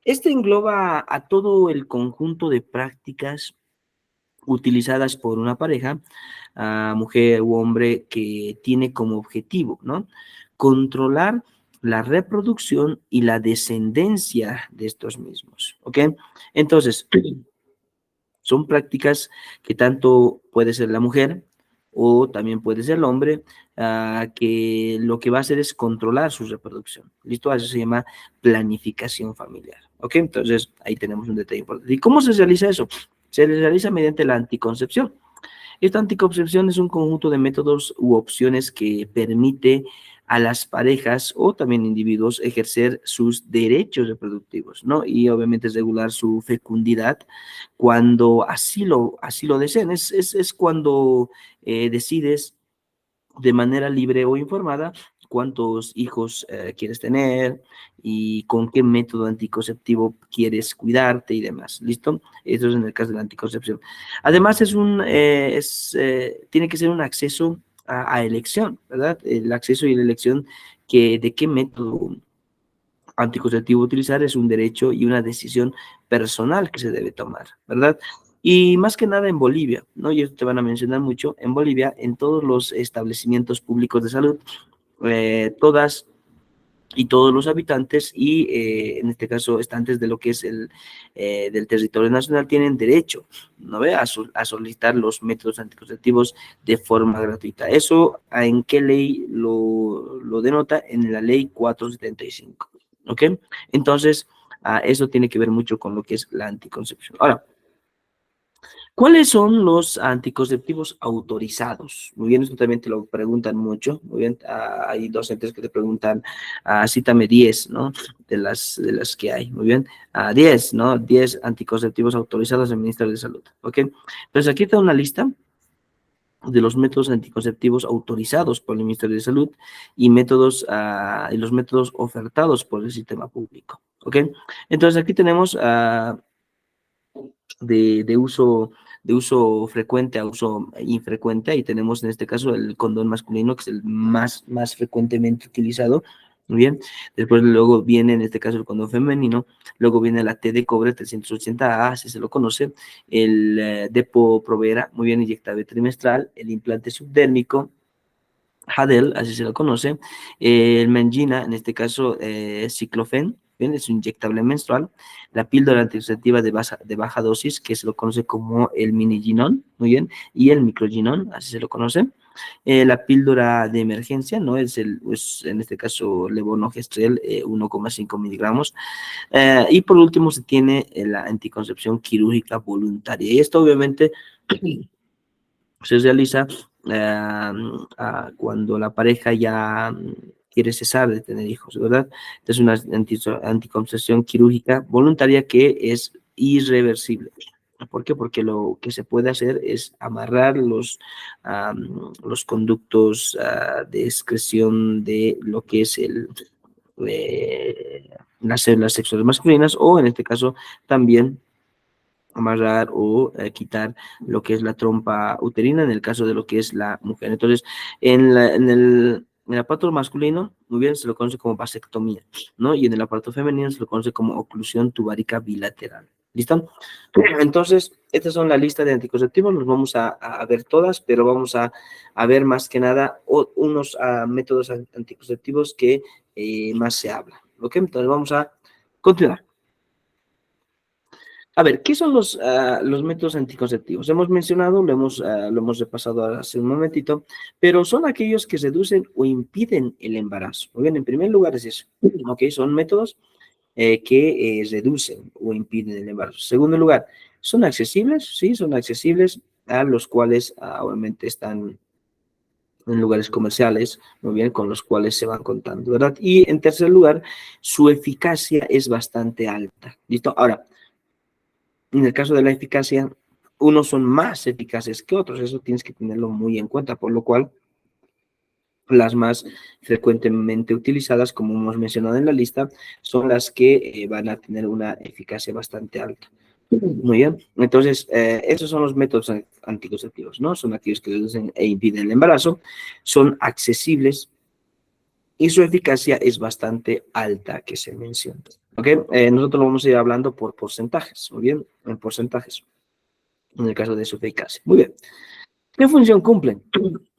Este engloba a todo el conjunto de prácticas utilizadas por una pareja, mujer u hombre, que tiene como objetivo, ¿no? Controlar la reproducción y la descendencia de estos mismos, ¿ok? Entonces, son prácticas que tanto puede ser la mujer o también puede ser el hombre, que lo que va a hacer es controlar su reproducción. ¿Listo? Eso se llama planificación familiar. ¿Ok? Entonces, ahí tenemos un detalle importante. ¿Y cómo se realiza eso? Se realiza mediante la anticoncepción. Esta anticoncepción es un conjunto de métodos u opciones que permite a las parejas o también individuos ejercer sus derechos reproductivos, ¿no? Y obviamente regular su fecundidad cuando así lo deseen. Es cuando decides de manera libre o informada cuántos hijos quieres tener y con qué método anticonceptivo quieres cuidarte y demás. ¿Listo? Eso es en el caso de la anticoncepción. Además, tiene que ser un acceso a elección, ¿verdad? El acceso y la elección de qué método anticonceptivo utilizar es un derecho y una decisión personal que se debe tomar, ¿verdad? Y más que nada en Bolivia, ¿no? Y esto te van a mencionar mucho, en Bolivia, en todos los establecimientos públicos de salud, todas y todos los habitantes y en este caso estantes de lo que es del territorio nacional tienen derecho, ¿no ve? A solicitar los métodos anticonceptivos de forma gratuita. ¿Eso en qué ley lo denota? En la ley 475, ¿ok? Entonces, eso tiene que ver mucho con lo que es la anticoncepción. Ahora, ¿cuáles son los anticonceptivos autorizados? Muy bien, esto también te lo preguntan mucho. Muy bien, hay docentes que te preguntan, cítame 10, ¿no? De las que hay. Muy bien, 10, ¿no? 10 anticonceptivos autorizados del Ministerio de Salud. ¿Ok? Entonces, aquí está una lista de los métodos anticonceptivos autorizados por el Ministerio de Salud y y los métodos ofertados por el sistema público. ¿Ok? Entonces, aquí tenemos de uso frecuente a uso infrecuente. Ahí tenemos en este caso el condón masculino, que es el más frecuentemente utilizado. Muy bien. Después luego viene en este caso el condón femenino. Luego viene la T de cobre 380A, así se lo conoce. El Depo-Provera, muy bien, inyectable trimestral. El implante subdérmico. Hadel, así se lo conoce. El Mangina, en este caso, Ciclofen, bien, es un inyectable menstrual. La píldora anticonceptiva de baja dosis, que se lo conoce como el miniginón, muy bien, y el microginón, así se lo conoce. La píldora de emergencia, ¿no? Es en este caso, levonorgestrel, 1,5 miligramos. Y por último, se tiene la anticoncepción quirúrgica voluntaria. Y esto, obviamente, se realiza cuando la pareja ya quiere cesar de tener hijos, ¿verdad? Es una anticoncepción quirúrgica voluntaria que es irreversible. ¿Por qué? Porque lo que se puede hacer es amarrar los conductos de excreción de lo que es las células sexuales masculinas o en este caso también amarrar o quitar lo que es la trompa uterina en el caso de lo que es la mujer. Entonces, en el aparato masculino, muy bien, se lo conoce como vasectomía, ¿no? Y en el aparato femenino se lo conoce como oclusión tubárica bilateral. ¿Listo? Entonces, estas son la lista de anticonceptivos, los vamos a ver todas, pero vamos a ver más que nada unos métodos anticonceptivos que más se habla. ¿Ok? Entonces, vamos a continuar. A ver, ¿qué son los métodos anticonceptivos? Hemos mencionado, lo hemos repasado hace un momentito, pero son aquellos que reducen o impiden el embarazo. Muy bien, en primer lugar es eso, ¿ok? Son métodos que reducen o impiden el embarazo. En segundo lugar, Son accesibles, sí, son accesibles, a los cuales obviamente están en lugares comerciales, muy bien, con los cuales se van contando, ¿verdad? Y en tercer lugar, su eficacia es bastante alta, ¿listo? Ahora, en el caso de la eficacia, unos son más eficaces que otros, eso tienes que tenerlo muy en cuenta, por lo cual las más frecuentemente utilizadas, como hemos mencionado en la lista, son las que van a tener una eficacia bastante alta. Muy bien, entonces, esos son los métodos anticonceptivos, ¿no? Son aquellos que reducen e impiden el embarazo, son accesibles y su eficacia es bastante alta, que se menciona. ¿Ok? Nosotros lo vamos a ir hablando por porcentajes, muy bien, en porcentajes, en el caso de su eficacia. Muy bien. ¿Qué función cumplen?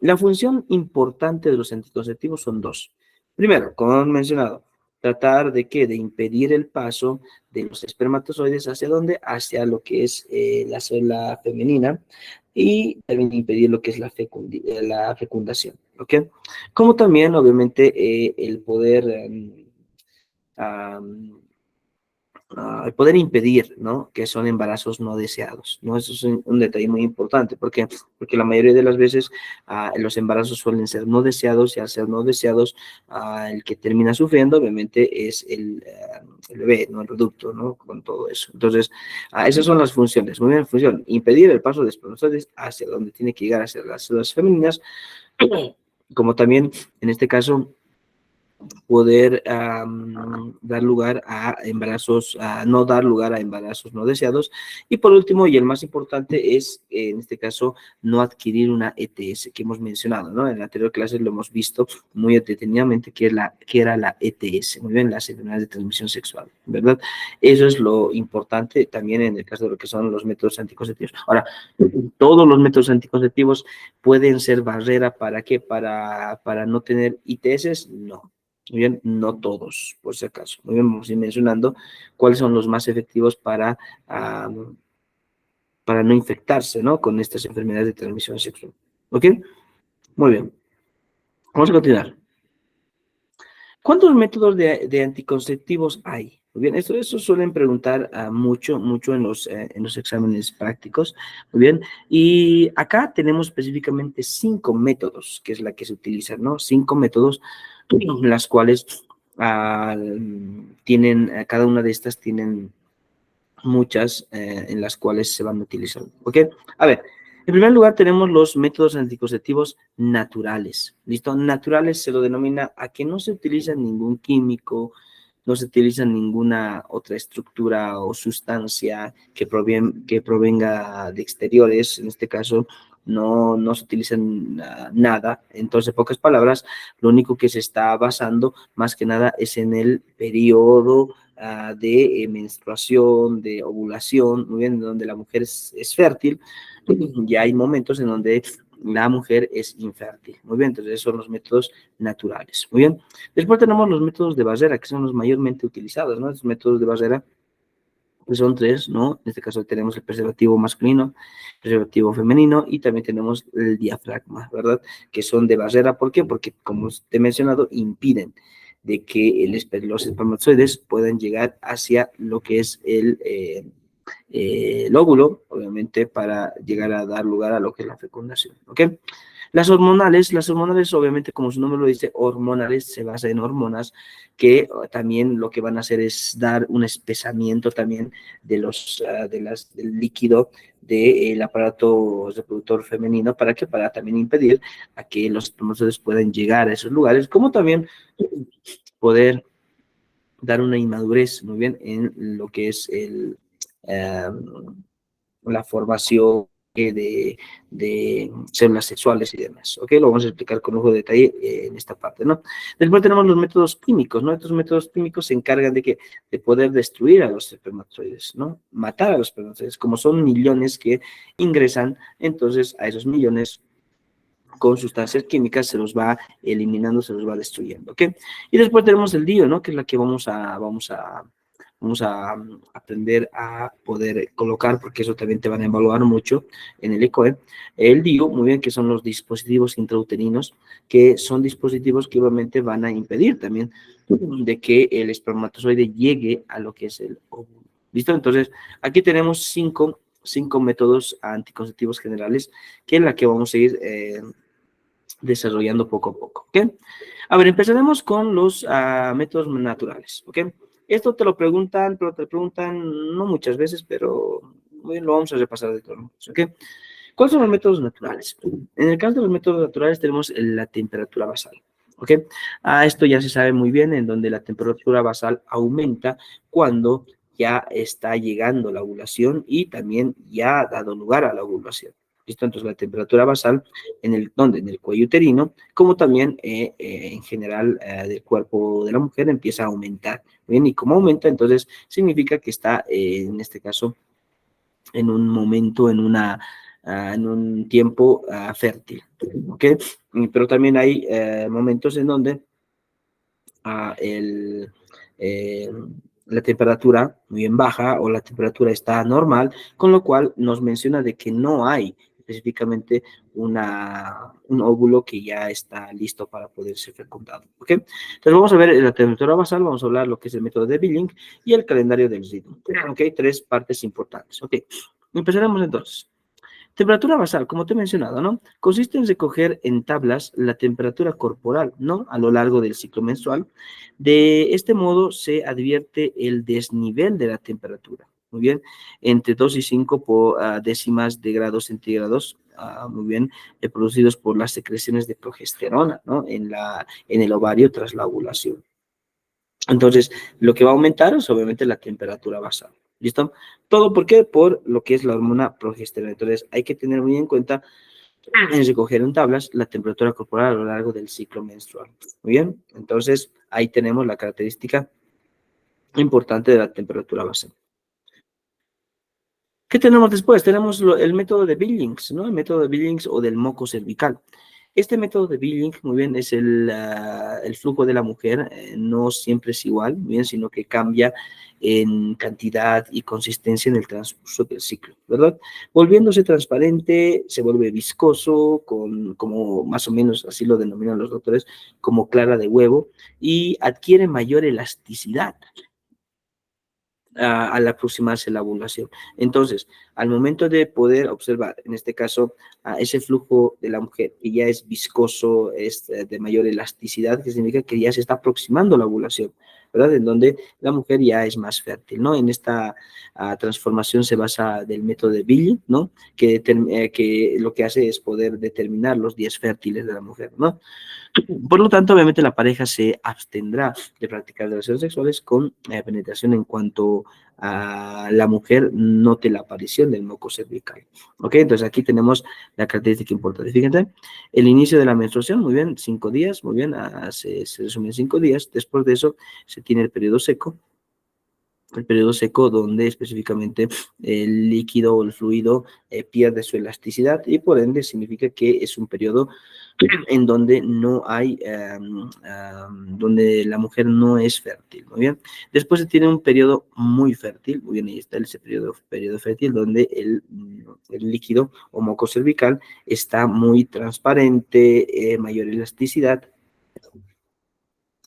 La función importante de los anticonceptivos son dos. Primero, como hemos mencionado, tratar de ¿qué? De impedir el paso de los espermatozoides hacia dónde, hacia lo que es la célula femenina y también impedir lo que es la fecundación, ¿ok? Como también, obviamente, el poder el poder impedir, ¿no? Que son embarazos no deseados, ¿no? Eso es un detalle muy importante. ¿Por qué? Porque la mayoría de las veces los embarazos suelen ser no deseados y al ser no deseados, el que termina sufriendo, obviamente, es el bebé, ¿no? El reducto, ¿no? Con todo eso. Entonces, esas son las funciones. Muy bien, función, impedir el paso de espermatozoides hacia donde tiene que llegar, hacia las células femeninas, como también, en este caso, poder dar lugar a embarazos, no dar lugar a embarazos no deseados. Y por último, y el más importante, es, en este caso, no adquirir una ETS que hemos mencionado, ¿no? En la anterior clase lo hemos visto muy detenidamente, que era la ETS, muy bien, las enfermedades de transmisión sexual, ¿verdad? Eso es lo importante también en el caso de lo que son los métodos anticonceptivos. Ahora, todos los métodos anticonceptivos pueden ser barrera, ¿para qué? Para no tener ITS, no. Muy bien, no todos, por si acaso. Muy bien, vamos a ir mencionando cuáles son los más efectivos para no infectarse, ¿no? Con estas enfermedades de transmisión sexual. ¿Ok? Muy bien. Vamos a continuar. ¿Cuántos métodos de anticonceptivos hay? Muy bien, eso suelen preguntar mucho en los exámenes prácticos. Muy bien, y acá tenemos específicamente 5 métodos, que es la que se utiliza, ¿no? 5 métodos, las cuales cada una de estas tienen muchas en las cuales se van utilizando. ¿Ok? A ver, en primer lugar tenemos los métodos anticonceptivos naturales. ¿Listo? Naturales se lo denomina a que no se utiliza ningún químico, no se utiliza ninguna otra estructura o sustancia que provenga de exteriores. En este caso, no se utiliza nada. Entonces, en pocas palabras, lo único que se está basando más que nada es en el periodo de menstruación, de ovulación, muy bien, donde la mujer es fértil, y hay momentos en donde la mujer es infértil. Muy bien, entonces esos son los métodos naturales. Muy bien. Después tenemos los métodos de barrera, que son los mayormente utilizados, ¿no? Estos métodos de barrera pues son 3, ¿no? En este caso tenemos el preservativo masculino, el preservativo femenino y también tenemos el diafragma, ¿verdad? Que son de barrera. ¿Por qué? Porque, como te he mencionado, impiden de que los espermatozoides puedan llegar hacia lo que es el óvulo, obviamente, para llegar a dar lugar a lo que es la fecundación, ¿ok? Las hormonales, obviamente, como su nombre lo dice, hormonales, se basa en hormonas que también lo que van a hacer es dar un espesamiento también del líquido del aparato reproductor femenino. ¿Para qué? Para también impedir a que los espermatozoides puedan llegar a esos lugares, como también poder dar una inmadurez, muy bien, en lo que es la formación de células sexuales y demás. ¿Ok? Lo vamos a explicar con lujo de detalle en esta parte, ¿no? Después tenemos los métodos químicos, ¿no? Estos métodos químicos se encargan de poder destruir a los espermatozoides, ¿no? Matar a los espermatozoides. Como son millones que ingresan, entonces a esos millones con sustancias químicas se los va eliminando, se los va destruyendo, ¿ok? Y después tenemos el DIU, ¿no? Que es la que vamos a aprender a poder colocar, porque eso también te van a evaluar mucho en el ECOE. El DIU, muy bien, que son los dispositivos intrauterinos, que son dispositivos que obviamente van a impedir también de que el espermatozoide llegue a lo que es el óvulo. ¿Listo? Entonces, aquí tenemos 5 5 métodos anticonceptivos generales, que es la que vamos a ir desarrollando poco a poco, ¿ok? A ver, empezaremos con los métodos naturales, ¿ok? Esto te lo preguntan, pero te lo preguntan no muchas veces, pero bien, lo vamos a repasar de todos modos, ¿ok? ¿Cuáles son los métodos naturales? En el caso de los métodos naturales tenemos la temperatura basal, ¿ok? Esto ya se sabe muy bien, en donde la temperatura basal aumenta cuando ya está llegando la ovulación y también ya ha dado lugar a la ovulación. ¿Listo? Entonces, la temperatura basal en el cuello uterino, como también en general del cuerpo de la mujer empieza a aumentar. Bien, y como aumenta, entonces significa que está, en este caso, en un momento, en un tiempo fértil, ¿ok? Pero también hay momentos en donde el, eh, la temperatura muy bien baja o la temperatura está normal, con lo cual nos menciona de que no hay específicamente un óvulo que ya está listo para poder ser fecundado, ¿ok? Entonces vamos a ver la temperatura basal, vamos a hablar lo que es el método de Billing y el calendario del ritmo, ¿ok? 3 partes importantes, ¿ok? Empezaremos entonces. Temperatura basal, como te he mencionado, ¿no? Consiste en recoger en tablas la temperatura corporal, ¿no? A lo largo del ciclo menstrual. De este modo se advierte el desnivel de la temperatura, muy bien, entre 2 y 5 décimas de grados centígrados, muy bien, producidos por las secreciones de progesterona, ¿no? En el ovario tras la ovulación. Entonces, lo que va a aumentar es obviamente la temperatura basal. ¿Listo? ¿Todo por qué? Por lo que es la hormona progesterona. Entonces, hay que tener muy en cuenta en recoger en tablas la temperatura corporal a lo largo del ciclo menstrual. Muy bien, entonces ahí tenemos la característica importante de la temperatura basal. ¿Qué tenemos después? Tenemos el método de Billings, ¿no? El método de Billings o del moco cervical. Este método de Billings, muy bien, es el flujo de la mujer, no siempre es igual, muy bien, sino que cambia en cantidad y consistencia en el transcurso del ciclo, ¿verdad? Volviéndose transparente, se vuelve viscoso, como más o menos así lo denominan los doctores, como clara de huevo, y adquiere mayor elasticidad al aproximarse la ovulación. Entonces, al momento de poder observar, en este caso, ese flujo de la mujer que ya es viscoso, es de mayor elasticidad, que significa que ya se está aproximando la ovulación, ¿verdad? En donde la mujer ya es más fértil, ¿no? En esta transformación se basa del método de Billing, ¿no? Que lo que hace es poder determinar los días fértiles de la mujer, ¿no? Por lo tanto, obviamente la pareja se abstendrá de practicar relaciones sexuales con penetración en cuanto a la mujer note la aparición del moco cervical. ¿Ok? Entonces aquí tenemos la característica importante. Fíjense, el inicio de la menstruación, muy bien, 5 días, muy bien, se resume en 5 días. Después de eso se tiene el periodo seco donde específicamente el líquido o el fluido pierde su elasticidad y por ende significa que es un periodo en donde no hay, donde la mujer no es fértil, muy bien. Después se tiene un periodo muy fértil, muy bien, ahí está ese periodo fértil donde el líquido o moco cervical está muy transparente, mayor elasticidad,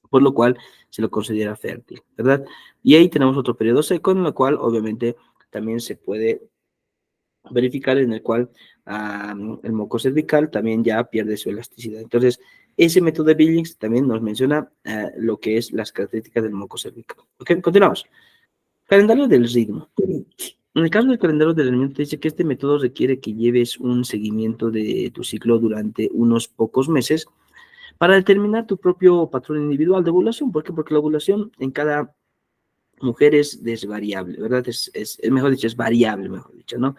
por lo cual se lo considera fértil, ¿verdad? Y ahí tenemos otro periodo seco en el cual obviamente también se puede verificar en el cual el moco cervical también ya pierde su elasticidad. Entonces, ese método de Billings también nos menciona lo que es las características del moco cervical. Ok, continuamos. Calendario del ritmo. En el caso del calendario del ritmo, te dice que este método requiere que lleves un seguimiento de tu ciclo durante unos pocos meses para determinar tu propio patrón individual de ovulación. ¿Por qué? Porque la ovulación en cada mujer es variable, ¿verdad? Mejor dicho, es variable, mejor dicho, ¿no?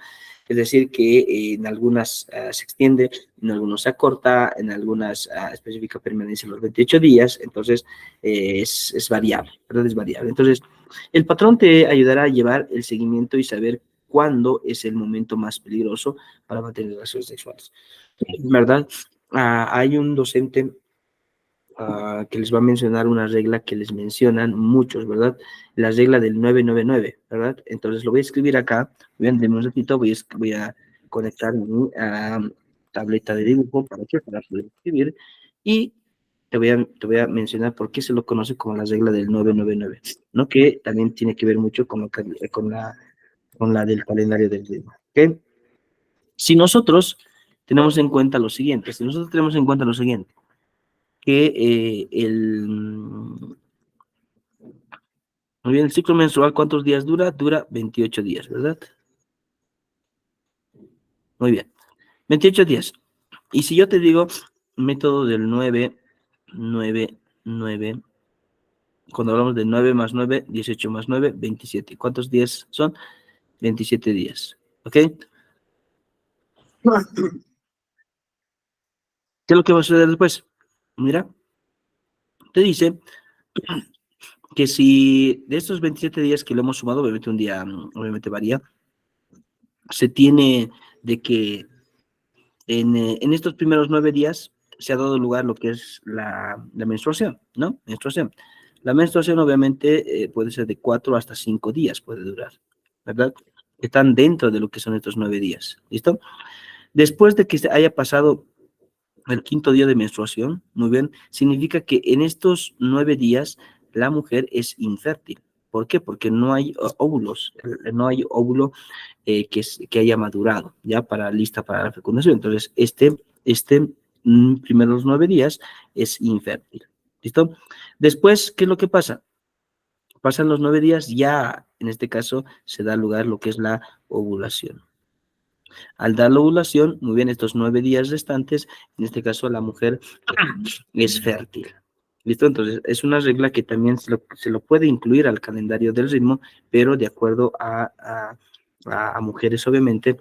Es decir, que en algunas se extiende, en algunos se acorta, en algunas específica permanencia los 28 días, entonces es variable, ¿verdad? Es variable. Entonces, el patrón te ayudará a llevar el seguimiento y saber cuándo es el momento más peligroso para mantener relaciones sexuales, ¿verdad? Hay un docente que les va a mencionar una regla que les mencionan muchos, ¿verdad? La regla del 999, ¿verdad? Entonces lo voy a escribir acá, denme un ratito, voy a conectar mi tableta de dibujo para poder escribir y te voy a mencionar por qué se lo conoce como la regla del 999, ¿no? Que también tiene que ver mucho con la del calendario del ritmo. ¿Ok? Si nosotros tenemos en cuenta lo siguiente, si nosotros tenemos en cuenta lo siguiente, que muy bien, el ciclo menstrual, ¿cuántos días dura? Dura 28 días, ¿verdad? Muy bien, 28 días. Y si yo te digo método del 9, 9, 9, cuando hablamos de 9 más 9, 18 más 9, 27. ¿Cuántos días son? 27 días. ¿Ok? ¿Qué es lo que va a suceder después? Mira, te dice que si de estos 27 días que lo hemos sumado, obviamente un día, obviamente varía, se tiene de que en estos primeros 9 días se ha dado lugar lo que es la menstruación, ¿no? Menstruación. La menstruación obviamente puede ser de 4 hasta 5 días, puede durar, ¿verdad? Están dentro de lo que son estos 9 días, ¿listo? Después de que se haya pasado el quinto día de menstruación, muy bien, significa que en estos 9 días la mujer es infértil. ¿Por qué? Porque no hay óvulos, no hay óvulo que haya madurado, ya lista para la fecundación. Entonces, primeros 9 días es infértil. ¿Listo? Después, ¿qué es lo que pasa? Pasan los 9 días, ya en este caso se da lugar lo que es la ovulación. Al dar la ovulación, muy bien, estos 9 días restantes, en este caso la mujer es fértil. ¿Listo? Entonces, es una regla que también se lo puede incluir al calendario del ritmo, pero de acuerdo a mujeres, obviamente,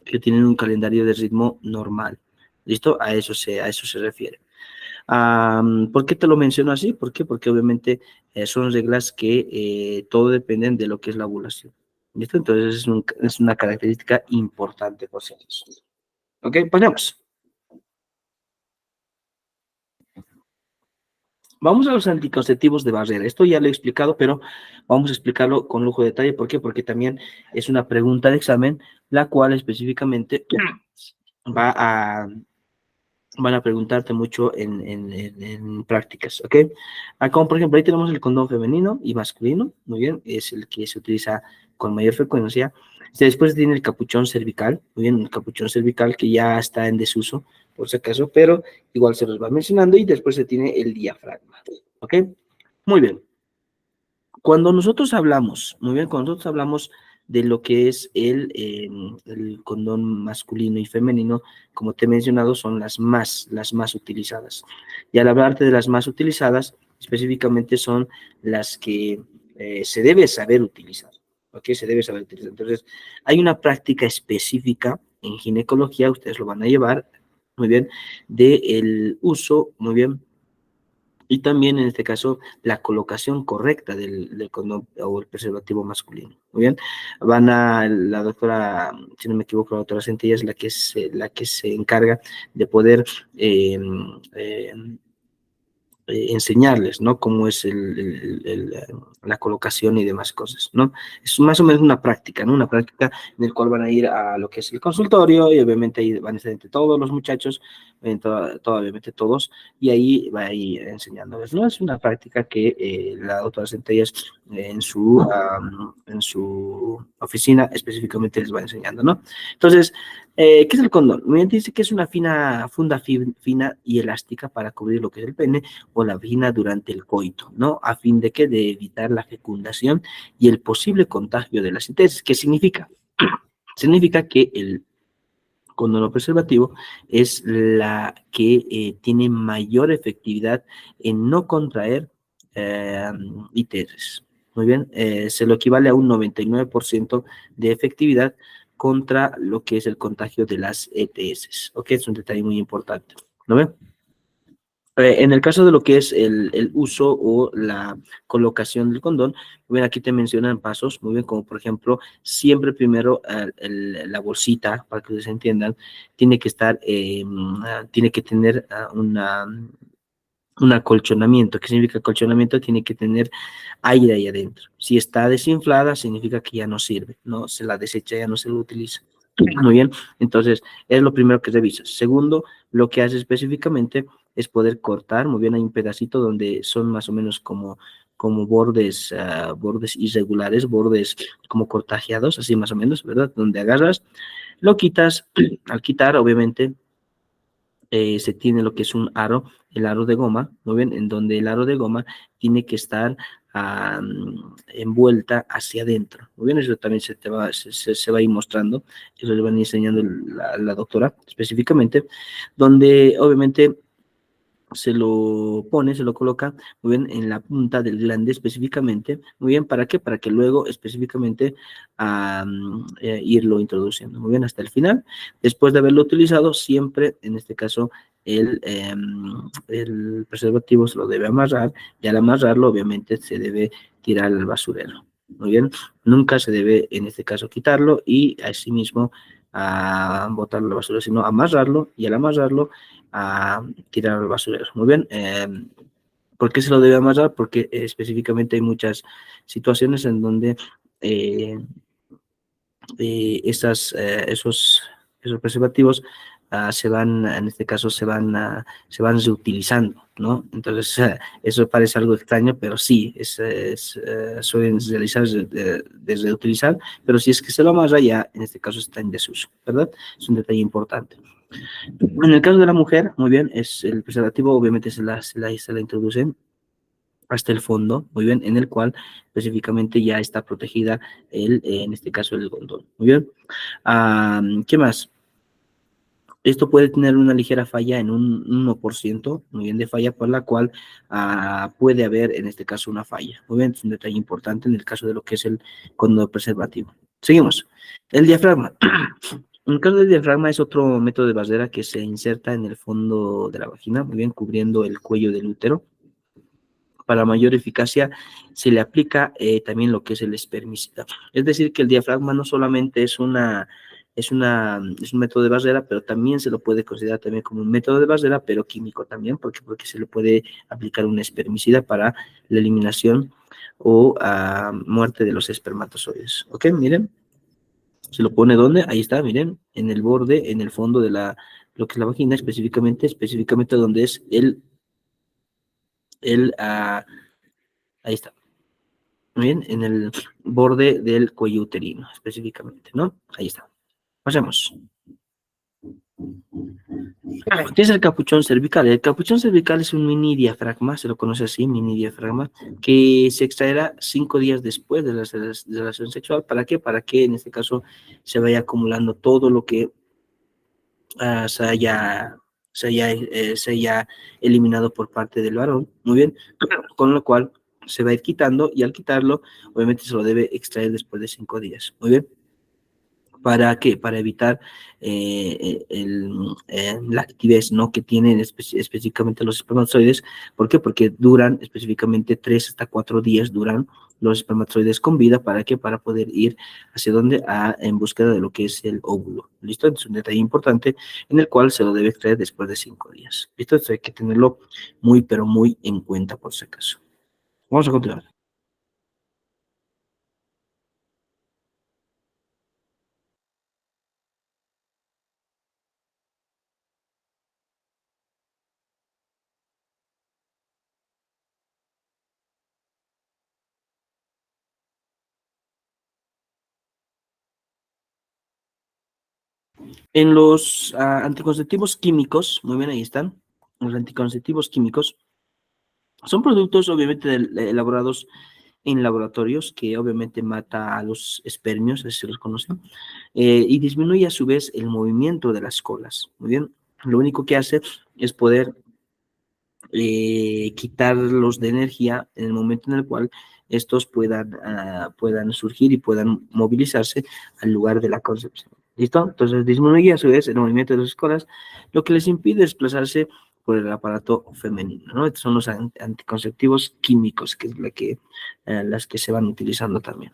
que tienen un calendario de ritmo normal. ¿Listo? A eso se refiere. ¿Por qué te lo menciono así? ¿Por qué? Porque obviamente son reglas que todo dependen de lo que es la ovulación. ¿Listo? Entonces es una característica importante, por cierto. ¿Ok? Pasemos. Vamos a los anticonceptivos de barrera. Esto ya lo he explicado, pero vamos a explicarlo con lujo de detalle. ¿Por qué? Porque también es una pregunta de examen, la cual específicamente va a van a preguntarte mucho en prácticas, ¿ok? Como por ejemplo, ahí tenemos el condón femenino y masculino, muy bien, es el que se utiliza con mayor frecuencia. Después tiene el capuchón cervical, muy bien, el capuchón cervical que ya está en desuso, por si acaso, pero igual se los va mencionando, y después se tiene el diafragma, ¿ok? Muy bien. Cuando nosotros hablamos, muy bien, cuando nosotros hablamos de lo que es el condón masculino y femenino, como te he mencionado, son las más utilizadas. Y al hablarte de las más utilizadas, específicamente son las que se debe saber utilizar, ¿ok? Se debe saber utilizar. Entonces, hay una práctica específica en ginecología, ustedes lo van a llevar, muy bien, del uso, muy bien, y también en este caso la colocación correcta del condón o el preservativo masculino. Muy bien, la doctora, si no me equivoco, la doctora Centella es la que se encarga de poder eh, eh, enseñarles, ¿no? Cómo es la colocación y demás cosas, ¿no? Es más o menos una práctica, ¿no? Una práctica en la cual van a ir a lo que es el consultorio, y obviamente ahí van a estar entre todos los muchachos, obviamente todos, y ahí va a ir enseñándoles, ¿no? Es una práctica que la doctora Centellas en su oficina específicamente les va enseñando, ¿no? Entonces, ¿qué es el condón? Dice que es una funda fina y elástica para cubrir lo que es el pene o la vagina durante el coito, ¿no? A fin de evitar la fecundación y el posible contagio de las ITS. ¿Qué significa? Significa que el condón preservativo es la que tiene mayor efectividad en no contraer ITS. Muy bien, se lo equivale a un 99% de efectividad contra lo que es el contagio de las ETS. Ok, es un detalle muy importante. ¿No ven? En el caso de lo que es el uso o la colocación del condón, muy bien, aquí te mencionan pasos, muy bien, como por ejemplo, siempre primero la bolsita, para que ustedes entiendan, tiene que estar, tiene que tener un acolchonamiento. ¿Qué significa acolchonamiento? Tiene que tener aire ahí adentro. Si está desinflada, significa que ya no sirve, no se la desecha, ya no se lo utiliza. Muy bien, entonces es lo primero que revisas. Segundo, lo que hace específicamente es poder cortar, muy bien, hay un pedacito donde son más o menos como como bordes, bordes irregulares, bordes como cortajeados, así más o menos, ¿verdad? Donde agarras, lo quitas, al quitar, obviamente, se tiene lo que es un aro, el aro de goma, muy bien, en donde el aro de goma tiene que estar envuelta hacia adentro. Muy bien, eso también se va a ir mostrando, eso le van a ir enseñando la doctora específicamente, donde obviamente se lo pone, se lo coloca muy bien en la punta del glande específicamente, muy bien, ¿para qué? Para que luego específicamente irlo introduciendo, muy bien, hasta el final. Después de haberlo utilizado, siempre, en este caso, el preservativo se lo debe amarrar, y al amarrarlo, obviamente, se debe tirar al basurero, muy bien, nunca se debe, en este caso, quitarlo y asimismo botarlo al basurero, sino amarrarlo, y al amarrarlo, a tirar al basurero. Muy bien. ¿Por qué se lo debe amarrar? Porque específicamente hay muchas situaciones en donde esos preservativos se van, en este caso, se van reutilizando, ¿no? Entonces, eso parece algo extraño, pero sí, suelen realizar de reutilizar, pero si es que se lo amarra ya, en este caso está en desuso, ¿verdad? Es un detalle importante. En el caso de la mujer, muy bien, es el preservativo, obviamente se la introducen hasta el fondo, muy bien, en el cual específicamente ya está protegida en este caso el condón, muy bien. ¿Qué más? Esto puede tener una ligera falla en un 1%, muy bien, de falla, por la cual puede haber, en este caso, una falla. Muy bien, es un detalle importante en el caso de lo que es el condón preservativo. Seguimos. El diafragma. En el caso del diafragma es otro método de barrera que se inserta en el fondo de la vagina, muy bien, cubriendo el cuello del útero. Para mayor eficacia se le aplica también lo que es el espermicida. Es decir, que el diafragma no solamente es un método de barrera, pero también se lo puede considerar también como un método de barrera, pero químico también, porque se le puede aplicar un espermicida para la eliminación o muerte de los espermatozoides. ¿Ok? Miren. Se lo pone ¿dónde? Ahí está, miren, en el borde, en el fondo de lo que es la vagina, específicamente donde es ahí está, bien, en el borde del cuello uterino, específicamente, ¿no? Ahí está. Pasemos. ¿Qué es el capuchón cervical? El capuchón cervical es un mini diafragma, se lo conoce así, mini diafragma, que se extraerá 5 días después de la relación sexual. ¿Para qué? Para que en este caso se vaya acumulando todo lo que se haya eliminado por parte del varón, muy bien, con lo cual se va a ir quitando, y al quitarlo, obviamente se lo debe extraer después de 5 días, muy bien. ¿Para qué? Para evitar la actividad, ¿no?, que tienen específicamente los espermatozoides. ¿Por qué? Porque duran específicamente 3 hasta 4 días, duran los espermatozoides con vida. ¿Para qué? Para poder ir hacia dónde, en búsqueda de lo que es el óvulo. ¿Listo? Es un detalle importante en el cual se lo debe extraer después de 5 días. ¿Listo? Esto hay que tenerlo muy, pero muy en cuenta por si acaso. Vamos a continuar. En los anticonceptivos químicos, muy bien, ahí están, los anticonceptivos químicos son productos obviamente elaborados en laboratorios que obviamente mata a los espermios, así se los conoce, y disminuye a su vez el movimiento de las colas, muy bien. Lo único que hace es poder quitarlos de energía en el momento en el cual estos puedan surgir y puedan movilizarse al lugar de la concepción. ¿Listo? Entonces disminuye a su vez el movimiento de las colas, lo que les impide desplazarse por el aparato femenino, ¿no? Estos son los anticonceptivos químicos, que es las que se van utilizando también.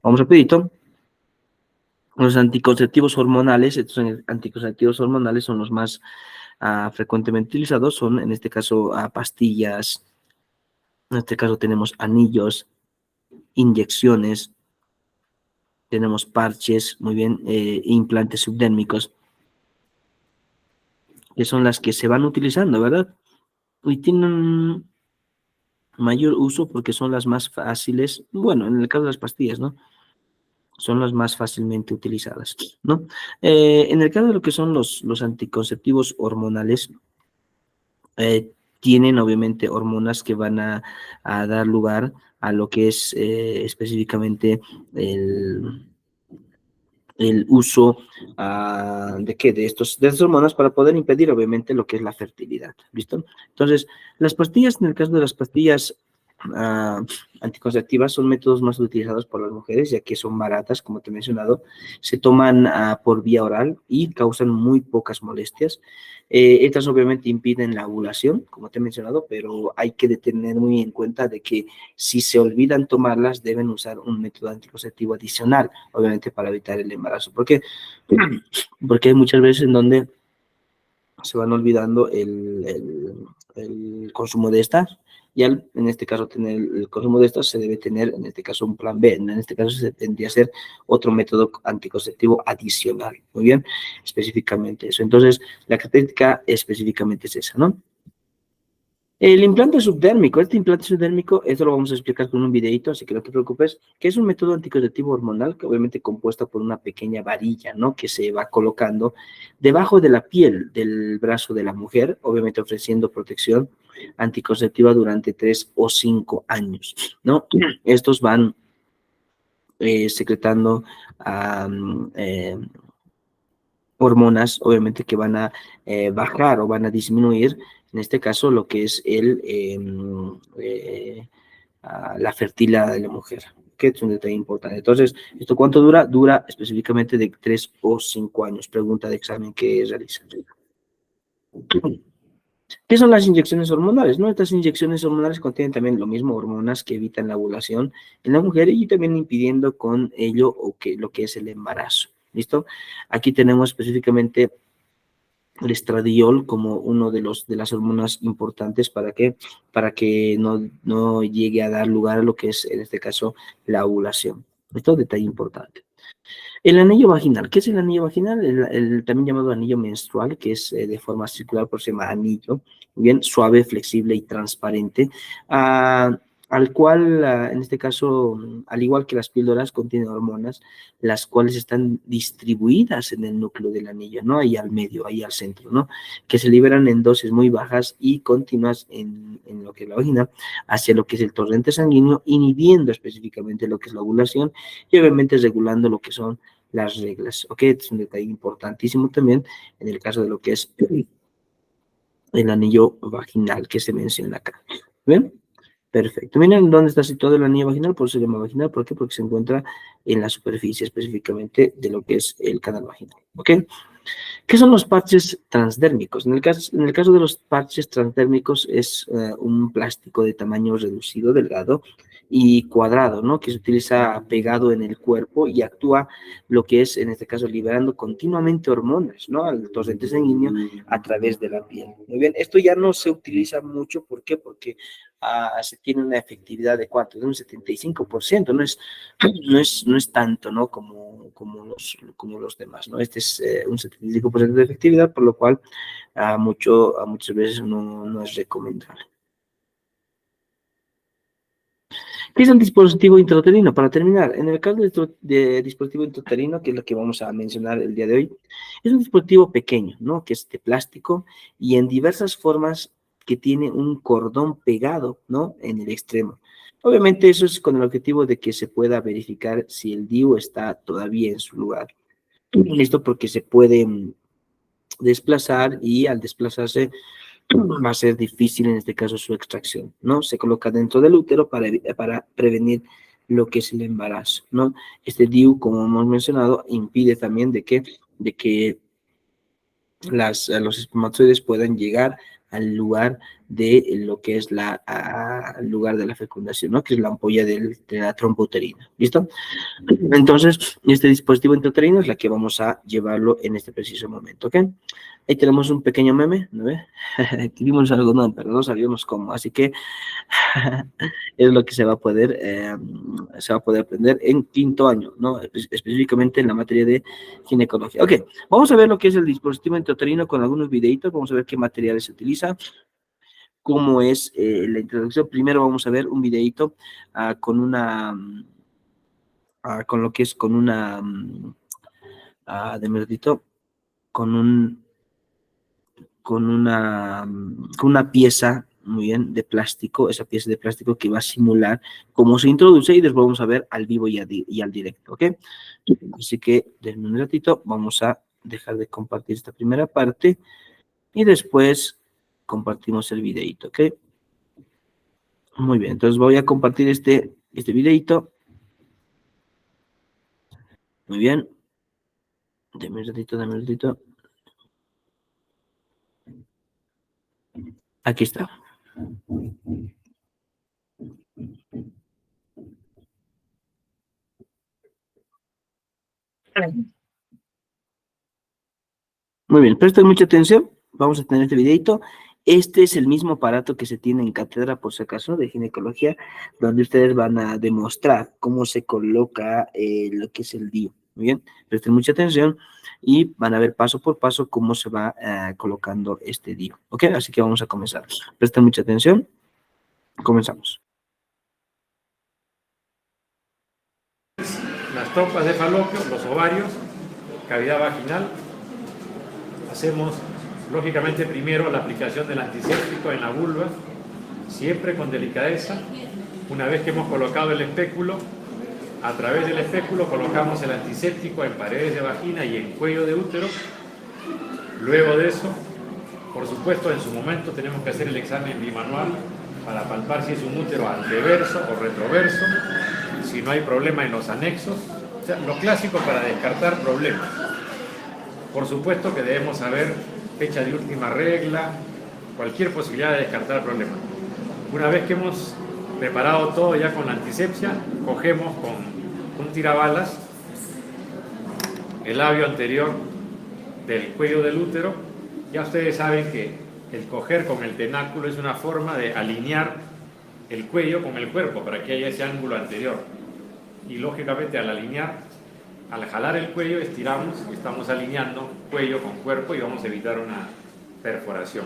Vamos rapidito. Los anticonceptivos hormonales, estos anticonceptivos hormonales son los más frecuentemente utilizados, son en este caso pastillas, en este caso tenemos anillos, inyecciones, tenemos parches, muy bien, implantes subdérmicos, que son las que se van utilizando, ¿verdad? Y tienen Mayor uso porque son las más fáciles, bueno, en el caso de las pastillas, ¿no? Son las más fácilmente utilizadas, ¿no? En el caso de lo que son los anticonceptivos hormonales, tienen obviamente hormonas que van a dar lugar a lo que es específicamente el, el uso ¿de qué? De estas hormonas para poder impedir obviamente lo que es la fertilidad, ¿listo? Entonces, las pastillas, en el caso de las pastillas ah, anticonceptivas, son métodos más utilizados por las mujeres, ya que son baratas, como te he mencionado, se toman por vía oral y causan muy pocas molestias. Estas obviamente impiden la ovulación, como te he mencionado, pero hay que tener muy en cuenta de que si se olvidan tomarlas, deben usar un método anticonceptivo adicional, obviamente para evitar el embarazo. ¿Por qué? Porque hay muchas veces en donde se van olvidando el consumo de estas, y en este caso tener el consumo de estas se debe tener, en este caso, un plan B, en este caso se tendría que ser otro método anticonceptivo adicional, muy bien, específicamente eso. Entonces, la característica específicamente es esa, ¿no? El implante subdérmico, este implante subdérmico, esto lo vamos a explicar con un videito, así que no te preocupes, que es un método anticonceptivo hormonal que obviamente compuesta por una pequeña varilla, ¿no? Que se va colocando debajo de la piel del brazo de la mujer, obviamente ofreciendo protección anticonceptiva durante 3 o 5 años, ¿no? Estos van secretando um, eh, hormonas, obviamente, que van a bajar o van a disminuir, en este caso, lo que es la fertilidad de la mujer, que es un detalle importante. Entonces, ¿esto cuánto dura? Dura específicamente de 3 o 5 años. Pregunta de examen que realizan. ¿Qué son las inyecciones hormonales? ¿No? Estas inyecciones hormonales contienen también lo mismo, hormonas que evitan la ovulación en la mujer y también impidiendo con ello lo que es el embarazo. ¿Listo? Aquí tenemos específicamente el estradiol como uno de las hormonas importantes para que no llegue a dar lugar a lo que es, en este caso, la ovulación. Esto es detalle importante. El anillo vaginal. ¿Qué es el anillo vaginal? También llamado anillo menstrual, que es de forma circular, por eso se llama anillo, bien suave, flexible y transparente, al cual, en este caso, al igual que las píldoras, contienen hormonas, las cuales están distribuidas en el núcleo del anillo, ¿no? Ahí al medio, ahí al centro, ¿no? Que se liberan en dosis muy bajas y continuas en lo que es la vagina, hacia lo que es el torrente sanguíneo, inhibiendo específicamente lo que es la ovulación y obviamente regulando lo que son las reglas, ¿ok? Es un detalle importantísimo también en el caso de lo que es el anillo vaginal que se menciona acá. ¿Ven? Perfecto. Miren dónde está situado el anillo vaginal, por eso se llama vaginal. ¿Por qué? Porque se encuentra en la superficie específicamente de lo que es el canal vaginal, ¿ok? ¿Qué son los parches transdérmicos? En el caso de los parches transdérmicos es un plástico de tamaño reducido, delgado y cuadrado, ¿no? Que se utiliza pegado en el cuerpo y actúa lo que es, en este caso, liberando continuamente hormonas, ¿no? Al torrente sanguíneo a través de la piel. Muy bien, esto ya no se utiliza mucho, ¿por qué? Porque se tiene una efectividad de ¿cuánto? De un 75%, no es tanto, ¿no? Como los demás, ¿no? Este es un 75% de efectividad, por lo cual muchas veces no es recomendable. ¿Qué es el dispositivo intrauterino? Para terminar, en el caso de dispositivo intrauterino, que es lo que vamos a mencionar el día de hoy, es un dispositivo pequeño, ¿no? Que es de plástico y en diversas formas que tiene un cordón pegado, ¿no? En el extremo. Obviamente eso es con el objetivo de que se pueda verificar si el DIU está todavía en su lugar. Listo, porque se puede desplazar y al desplazarse va a ser difícil en este caso su extracción, ¿no? Se coloca dentro del útero para prevenir lo que es el embarazo, ¿no? Este DIU, como hemos mencionado, impide también de que los espermatozoides puedan llegar al lugar de lo que es al lugar de la fecundación, ¿no? Que es la ampolla de la trompa uterina, ¿listo? Entonces, este dispositivo intrauterino es la que vamos a llevarlo en este preciso momento, ¿ok? Ahí tenemos un pequeño meme, ¿no ve? Escribimos algo, no, pero no sabíamos cómo, así que es lo que se va a poder aprender en quinto año, ¿no? Específicamente en la materia de ginecología. Ok, vamos a ver lo que es el dispositivo intrauterino con algunos videitos, vamos a ver qué materiales se utiliza. cómo es la introducción. Primero vamos a ver un videito con una, con lo que es con una, de minutito, con un, con una pieza, muy bien, de plástico, esa pieza de plástico que va a simular cómo se introduce y después vamos a ver al vivo y al directo, ¿ok? Así que, denme un ratito, vamos a dejar de compartir esta primera parte y después compartimos el videito, ¿ok? Muy bien, entonces voy a compartir este videito. Muy bien. Dame un ratito, dame un ratito. Aquí está. Muy bien, presten mucha atención. Vamos a tener este videito. Este es el mismo aparato que se tiene en cátedra, por si acaso, de ginecología, donde ustedes van a demostrar cómo se coloca lo que es el DIU. Muy bien, presten mucha atención y van a ver paso por paso cómo se va colocando este DIU. ¿Ok? Así que vamos a comenzar. Presten mucha atención. Comenzamos. Las trompas de falopio, los ovarios, cavidad vaginal. Hacemos, lógicamente, primero la aplicación del antiséptico en la vulva, siempre con delicadeza. Una vez que hemos colocado el espéculo, a través del espéculo colocamos el antiséptico en paredes de vagina y en cuello de útero. Luego de eso, por supuesto, en su momento tenemos que hacer el examen bimanual para palpar si es un útero anteverso o retroverso, si no hay problema en los anexos, o sea, lo clásico para descartar problemas. Por supuesto que debemos saber fecha de última regla, cualquier posibilidad de descartar problemas. Una vez que hemos preparado todo ya con la antisepsia, cogemos con un tirabalas el labio anterior del cuello del útero. Ya ustedes saben que el coger con el tenáculo es una forma de alinear el cuello con el cuerpo para que haya ese ángulo anterior. Y lógicamente al alinear, al jalar el cuello, estiramos y estamos alineando cuello con cuerpo y vamos a evitar una perforación.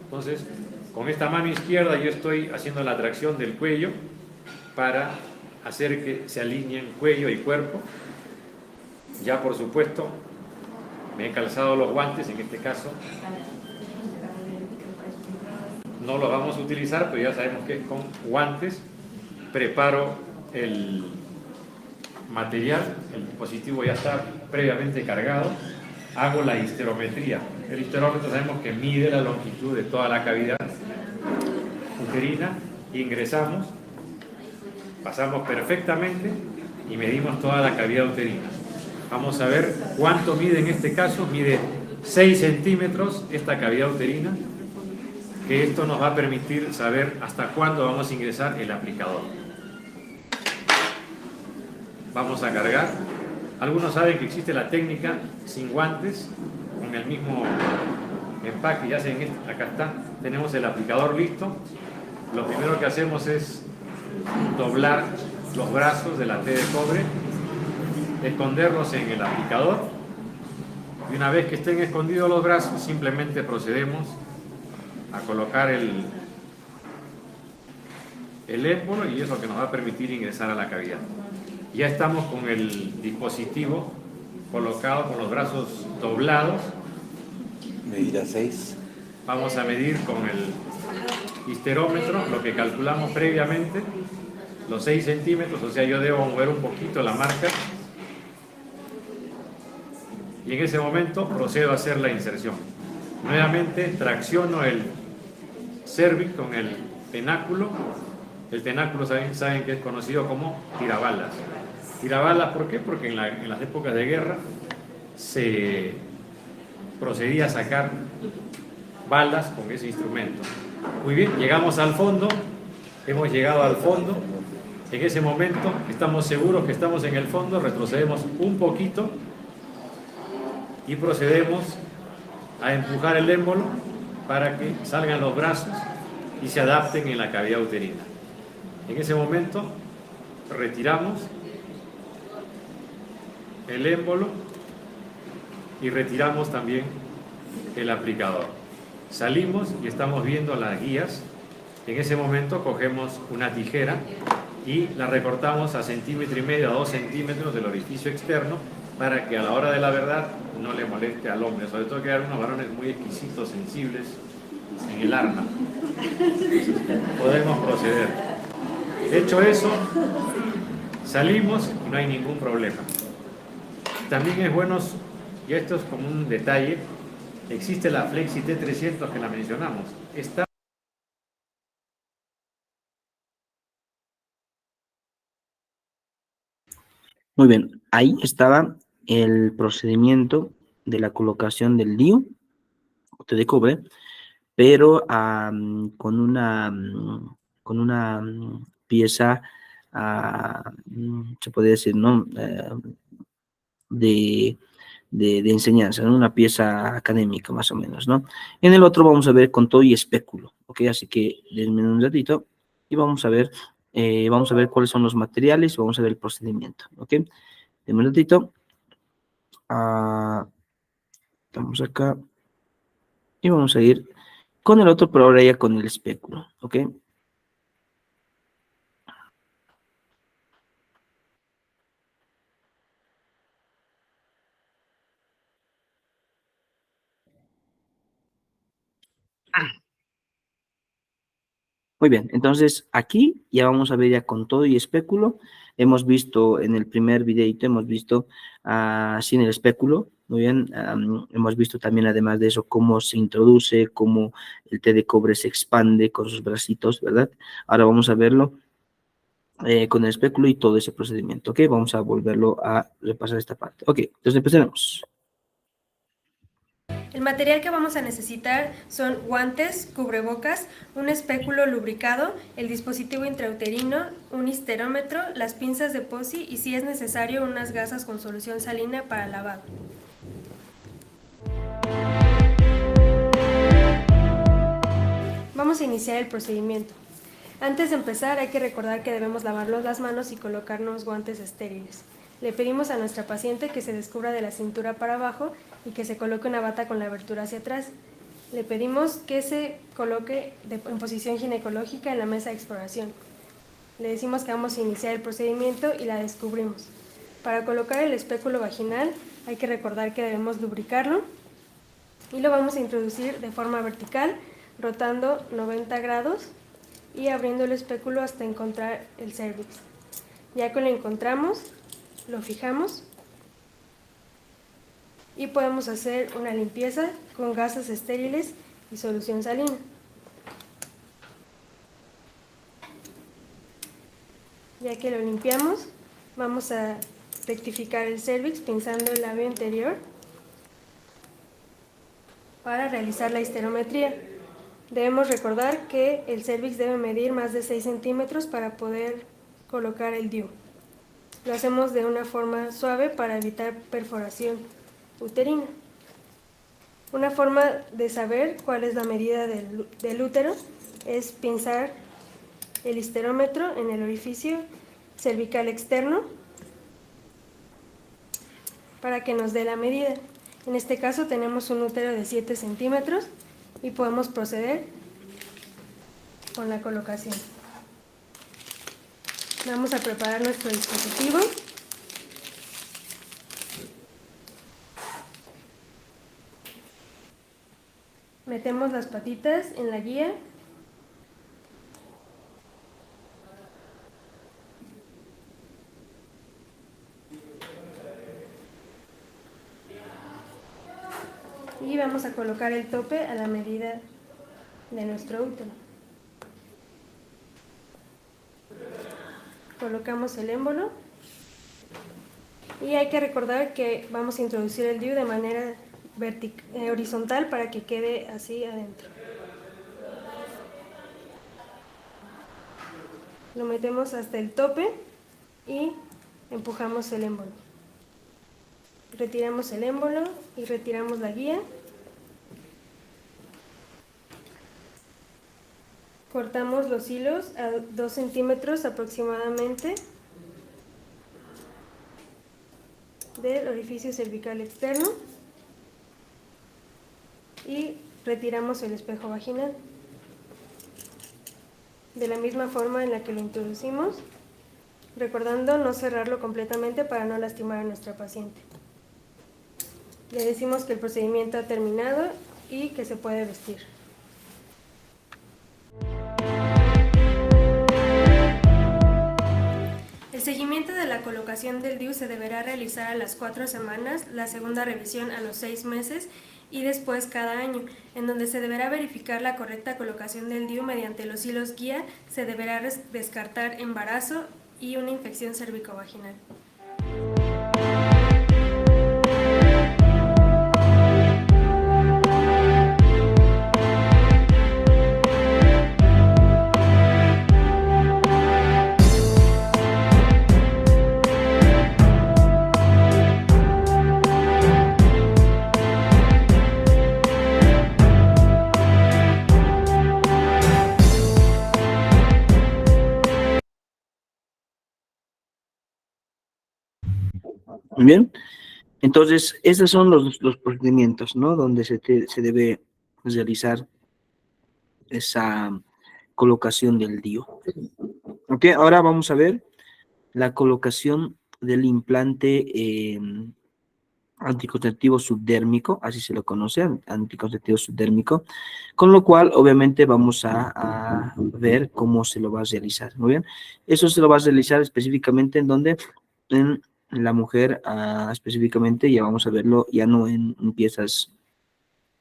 Entonces, con esta mano izquierda yo estoy haciendo la tracción del cuello para hacer que se alineen cuello y cuerpo. Ya por supuesto, me he calzado los guantes, en este caso no los vamos a utilizar, pero ya sabemos que es con guantes. Preparo el material, el dispositivo ya está previamente cargado, hago la histerometría. El histerómetro sabemos que mide la longitud de toda la cavidad uterina, ingresamos, pasamos perfectamente y medimos toda la cavidad uterina. Vamos a ver cuánto mide en este caso, mide 6 centímetros esta cavidad uterina, que esto nos va a permitir saber hasta cuándo vamos a ingresar el aplicador. Vamos a cargar. Algunos saben que existe la técnica sin guantes, con el mismo empaque, ya saben, acá está, tenemos el aplicador listo. Lo primero que hacemos es doblar los brazos de la T de cobre, esconderlos en el aplicador y una vez que estén escondidos los brazos simplemente procedemos a colocar el émbolo y eso que nos va a permitir ingresar a la cavidad. Ya estamos con el dispositivo colocado con los brazos doblados. Medida 6. Vamos a medir con el histerómetro lo que calculamos previamente, los 6 centímetros, o sea, yo debo mover un poquito la marca y en ese momento procedo a hacer la inserción. Nuevamente tracciono el cervix con el tenáculo. El tenáculo saben que es conocido como tirabalas. Tirabalas, ¿por qué? Porque en las épocas de guerra se procedía a sacar balas con ese instrumento. Muy bien, llegamos al fondo, hemos llegado al fondo. En ese momento estamos seguros que estamos en el fondo, retrocedemos un poquito y procedemos a empujar el émbolo para que salgan los brazos y se adapten en la cavidad uterina. En ese momento retiramos el émbolo y retiramos también el aplicador. Salimos y estamos viendo las guías. En ese momento cogemos una tijera y la recortamos a 1,5 centímetros, a 2 centímetros del orificio externo, para que a la hora de la verdad no le moleste al hombre, sobre todo que hay unos varones muy exquisitos, sensibles en el arma. Podemos proceder. Hecho eso, salimos y no hay ningún problema. También es bueno, y esto es como un detalle, existe la Flexi T300 que la mencionamos. Está Muy bien, ahí estaba el procedimiento de la colocación del DIU, de cobre, pero con una pieza, se podría decir, ¿no? De, de enseñanza, ¿no? Una pieza académica más o menos, ¿no? En el otro vamos a ver con todo y espéculo, ¿ok? Así que denme un ratito y vamos a ver cuáles son los materiales, vamos a ver el procedimiento, ¿ok? Denme un ratito. Estamos acá y vamos a ir con el otro, pero ahora ya con el espéculo, ¿ok? Muy bien, entonces aquí ya vamos a ver ya con todo y espéculo. Hemos visto en el primer videito, hemos visto sin el espéculo, muy bien. Hemos visto también además de eso cómo se introduce, cómo el té de cobre se expande con sus bracitos, ¿verdad? Ahora vamos a verlo con el espéculo y todo ese procedimiento, ¿ok? Vamos a volverlo a repasar esta parte. Ok, entonces empecemos. El material que vamos a necesitar son guantes, cubrebocas, un espéculo lubricado, el dispositivo intrauterino, un histerómetro, las pinzas de POSI y, si es necesario, unas gasas con solución salina para lavado. Vamos a iniciar el procedimiento. Antes de empezar, hay que recordar que debemos lavarnos las manos y colocarnos guantes estériles. Le pedimos a nuestra paciente que se descubra de la cintura para abajo y que se coloque una bata con la abertura hacia atrás. Le pedimos que se coloque en posición ginecológica en la mesa de exploración. Le decimos que vamos a iniciar el procedimiento y la descubrimos. Para colocar el espéculo vaginal hay que recordar que debemos lubricarlo y lo vamos a introducir de forma vertical, rotando 90 grados y abriendo el espéculo hasta encontrar el cérvix. Ya que lo encontramos, lo fijamos y podemos hacer una limpieza con gasas estériles y solución salina. Ya que lo limpiamos, vamos a rectificar el cérvix pinzando el labio inferior para realizar la histerometría. Debemos recordar que el cérvix debe medir más de 6 centímetros para poder colocar el DIU. Lo hacemos de una forma suave para evitar perforación uterina. Una forma de saber cuál es la medida del útero es pinzar el histerómetro en el orificio cervical externo para que nos dé la medida. En este caso tenemos un útero de 7 centímetros y podemos proceder con la colocación. Vamos a preparar nuestro dispositivo. Metemos las patitas en la guía. Y vamos a colocar el tope a la medida de nuestro útero. Colocamos el émbolo y hay que recordar que vamos a introducir el DIU de manera horizontal para que quede así adentro. Lo metemos hasta el tope y empujamos el émbolo. Retiramos el émbolo y retiramos la guía. Cortamos los hilos a 2 centímetros aproximadamente del orificio cervical externo y Retiramos el espejo vaginal. De la misma forma en la que lo introducimos, recordando no cerrarlo completamente para no lastimar a nuestra paciente. Le decimos que el procedimiento ha terminado y que se puede vestir. El seguimiento de la colocación del DIU se deberá realizar a las 4 semanas, la segunda revisión a los 6 meses y después cada año, en donde se deberá verificar la correcta colocación del DIU mediante los hilos guía, se deberá descartar embarazo y una infección cervicovaginal. Muy bien. Entonces, esos son los procedimientos, ¿no? Donde se debe realizar esa colocación del DIU. Ok, ahora vamos a ver la colocación del implante anticonceptivo subdérmico, así se lo conoce, anticonceptivo subdérmico, con lo cual obviamente vamos a ver cómo se lo va a realizar, ¿muy bien? Eso se lo va a realizar específicamente en donde, en la mujer específicamente, ya vamos a verlo, ya no en piezas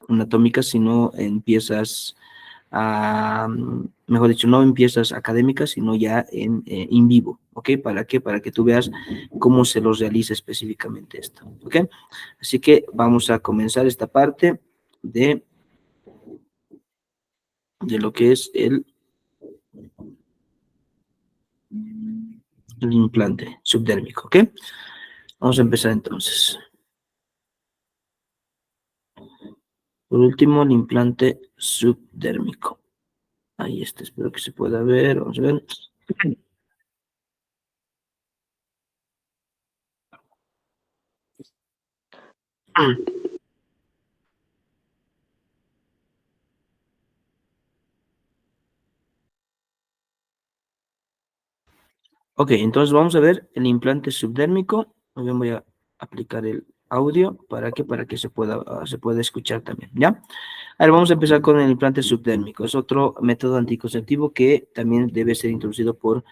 anatómicas, sino en piezas, mejor dicho, no en piezas académicas, sino ya en vivo, ¿ok? ¿Para qué? Para que tú veas cómo se los realiza específicamente esto, ¿ok? Así que vamos a comenzar esta parte de lo que es el implante subdérmico, ¿ok? Vamos a empezar entonces. Por último, el implante subdérmico. Ahí está, espero que se pueda ver. Vamos a ver. Ok, entonces vamos a ver el implante subdérmico. También voy a aplicar el audio para que se pueda escuchar también, ¿ya? Ahora vamos a empezar con el implante subdérmico. Es otro método anticonceptivo que también debe ser introducido por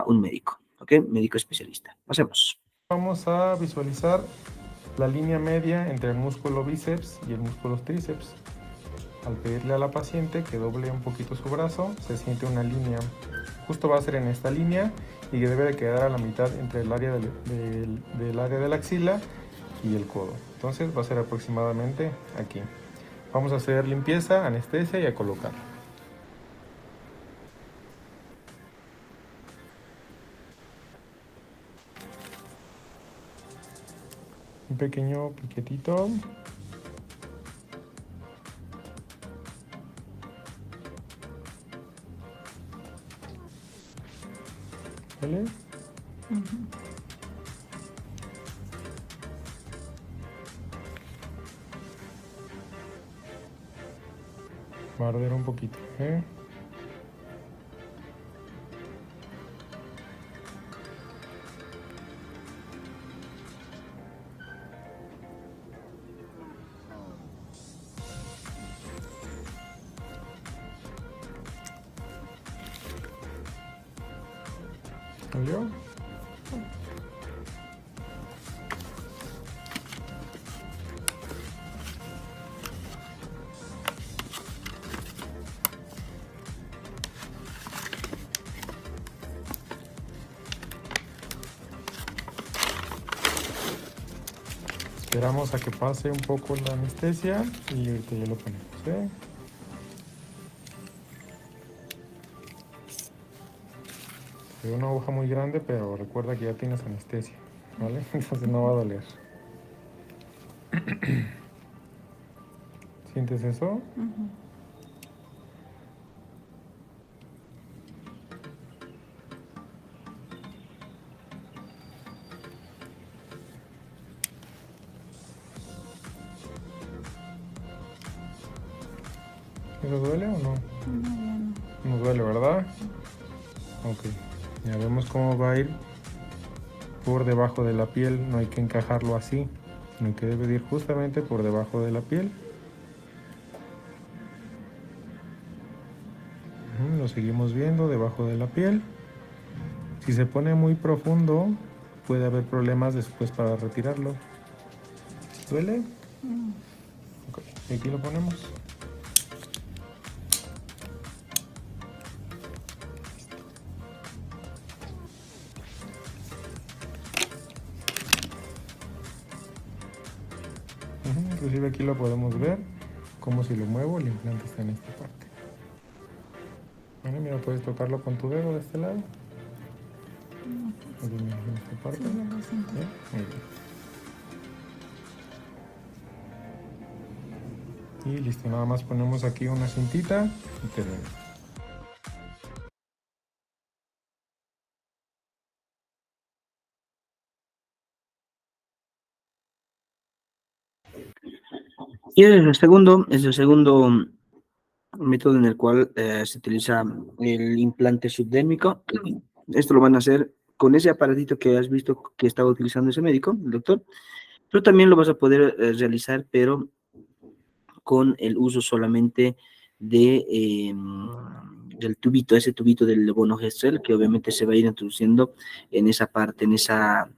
un médico, ¿ok? Médico especialista. Pasemos. Vamos a visualizar la línea media entre el músculo bíceps y el músculo tríceps. Al pedirle a la paciente que doble un poquito su brazo, se siente una línea. Justo va a ser en esta línea y que debe de quedar a la mitad entre el área del área de la axila y el codo. Entonces va a ser aproximadamente aquí. Vamos a hacer limpieza, anestesia y a colocar. Un pequeño piquetito. ¿Vale? Va a arder un poquito, ¿eh? ¿Salió? Esperamos a que pase un poco la anestesia y ahorita ya lo ponemos, ¿eh? Es una aguja muy grande, pero recuerda que ya tienes anestesia, ¿vale? Entonces no va a doler. ¿Sientes eso? ¿Eso duele o no? No duele, ¿verdad? Ok. Ya vemos cómo va a ir por debajo de la piel. No hay que encajarlo así, sino que debe de ir justamente por debajo de la piel. Lo seguimos viendo debajo de la piel. Si se pone muy profundo, puede haber problemas después para retirarlo. ¿Duele? Ok, y aquí lo ponemos. Inclusive aquí lo podemos ver, como si lo muevo, el implante está en esta parte. Bueno, mira, puedes tocarlo con tu dedo de este lado. Aquí, mira, en esta parte. ¿Bien? Muy bien. Y listo, nada más ponemos aquí una cintita y terminamos. Y es el segundo método en el cual se utiliza el implante subdérmico. Esto lo van a hacer con ese aparatito que has visto que estaba utilizando ese médico, el doctor. Pero también lo vas a poder realizar, pero con el uso solamente de, del tubito, ese tubito del levonorgestrel, que obviamente se va a ir introduciendo en esa parte, en esa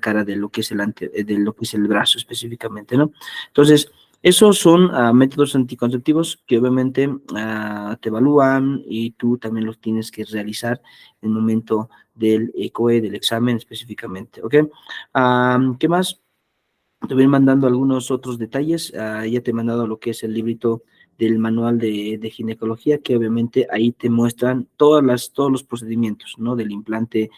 cara de lo que es de lo que es el brazo específicamente, ¿no? Entonces, esos son métodos anticonceptivos que obviamente te evalúan y tú también los tienes que realizar en el momento del ECOE, del examen específicamente, ¿ok? ¿Qué más? Te voy mandando algunos otros detalles. Ya te he mandado lo que es el librito del manual de ginecología, que obviamente ahí te muestran todos los procedimientos, ¿no? Del implante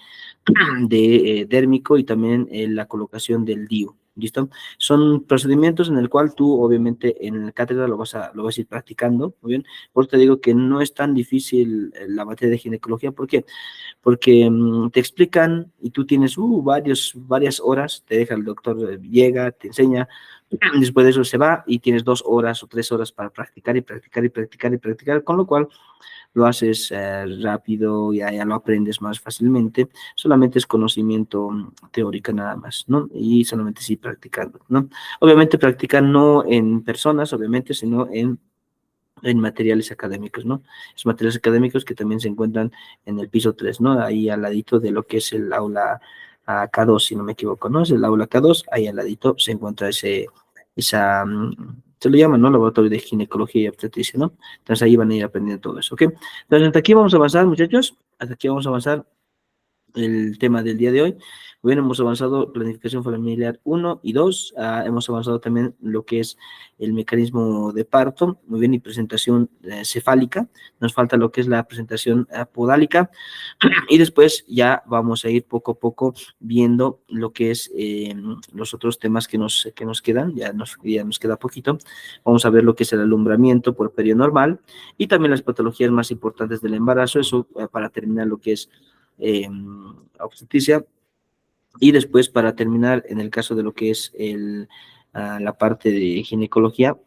dérmico y también la colocación del DIU. ¿Listo? Son procedimientos en el cual tú, obviamente, en la cátedra lo vas a ir practicando, muy bien. Por eso te digo que no es tan difícil la materia de ginecología. ¿Por qué? Porque te explican y tú tienes varias horas, te deja el doctor, llega, te enseña, después de eso se va y tienes 2 horas o 3 horas para practicar y practicar y practicar y practicar, con lo cual lo haces rápido, ya lo aprendes más fácilmente, solamente es conocimiento teórico nada más, ¿no? Y solamente sí practicando, ¿no? Obviamente practican no en personas, obviamente, sino en materiales académicos, ¿no? Esos materiales académicos que también se encuentran en el piso 3, ¿no? Ahí al ladito de lo que es el aula K2, si no me equivoco, ¿no? Es el aula K2, ahí al ladito se encuentra se lo llama, ¿no? Laboratorio de ginecología y obstetricia, ¿no? Entonces ahí van a ir aprendiendo todo eso, ¿ok? Entonces hasta aquí vamos a avanzar, muchachos, hasta aquí vamos a avanzar el tema del día de hoy. Muy bien, hemos avanzado planificación familiar 1 y 2, hemos avanzado también lo que es el mecanismo de parto, muy bien, y presentación cefálica, nos falta lo que es la presentación podálica, y después ya vamos a ir poco a poco viendo lo que es los otros temas que nos quedan, ya nos queda poquito. Vamos a ver lo que es el alumbramiento por periodo normal y también las patologías más importantes del embarazo, eso para terminar lo que es obstetricia, y después para terminar en el caso de lo que es la parte de ginecología,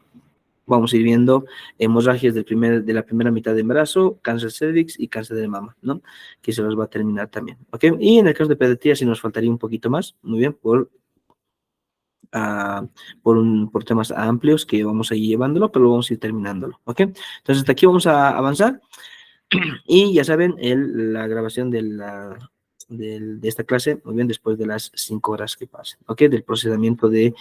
vamos a ir viendo hemorragias de la primera mitad de embarazo, cáncer cervix y cáncer de mama, ¿no? Que se los va a terminar también, ¿ok? Y en el caso de pediatría sí nos faltaría un poquito más, muy bien, por temas amplios que vamos a ir llevándolo, pero vamos a ir terminándolo, ¿ok? Entonces hasta aquí vamos a avanzar. Y ya saben, la grabación de esta clase, muy bien, después de las 5 horas que pasen, ¿ok? Del procesamiento de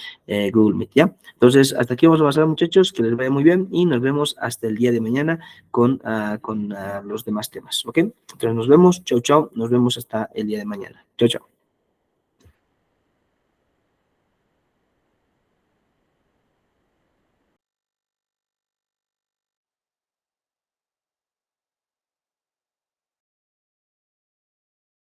Google Meet, ¿ya? Entonces, hasta aquí vamos a avanzar, muchachos, que les vaya muy bien y nos vemos hasta el día de mañana con los demás temas, ¿ok? Entonces, nos vemos, chao, chao, nos vemos hasta el día de mañana. Chao, chao.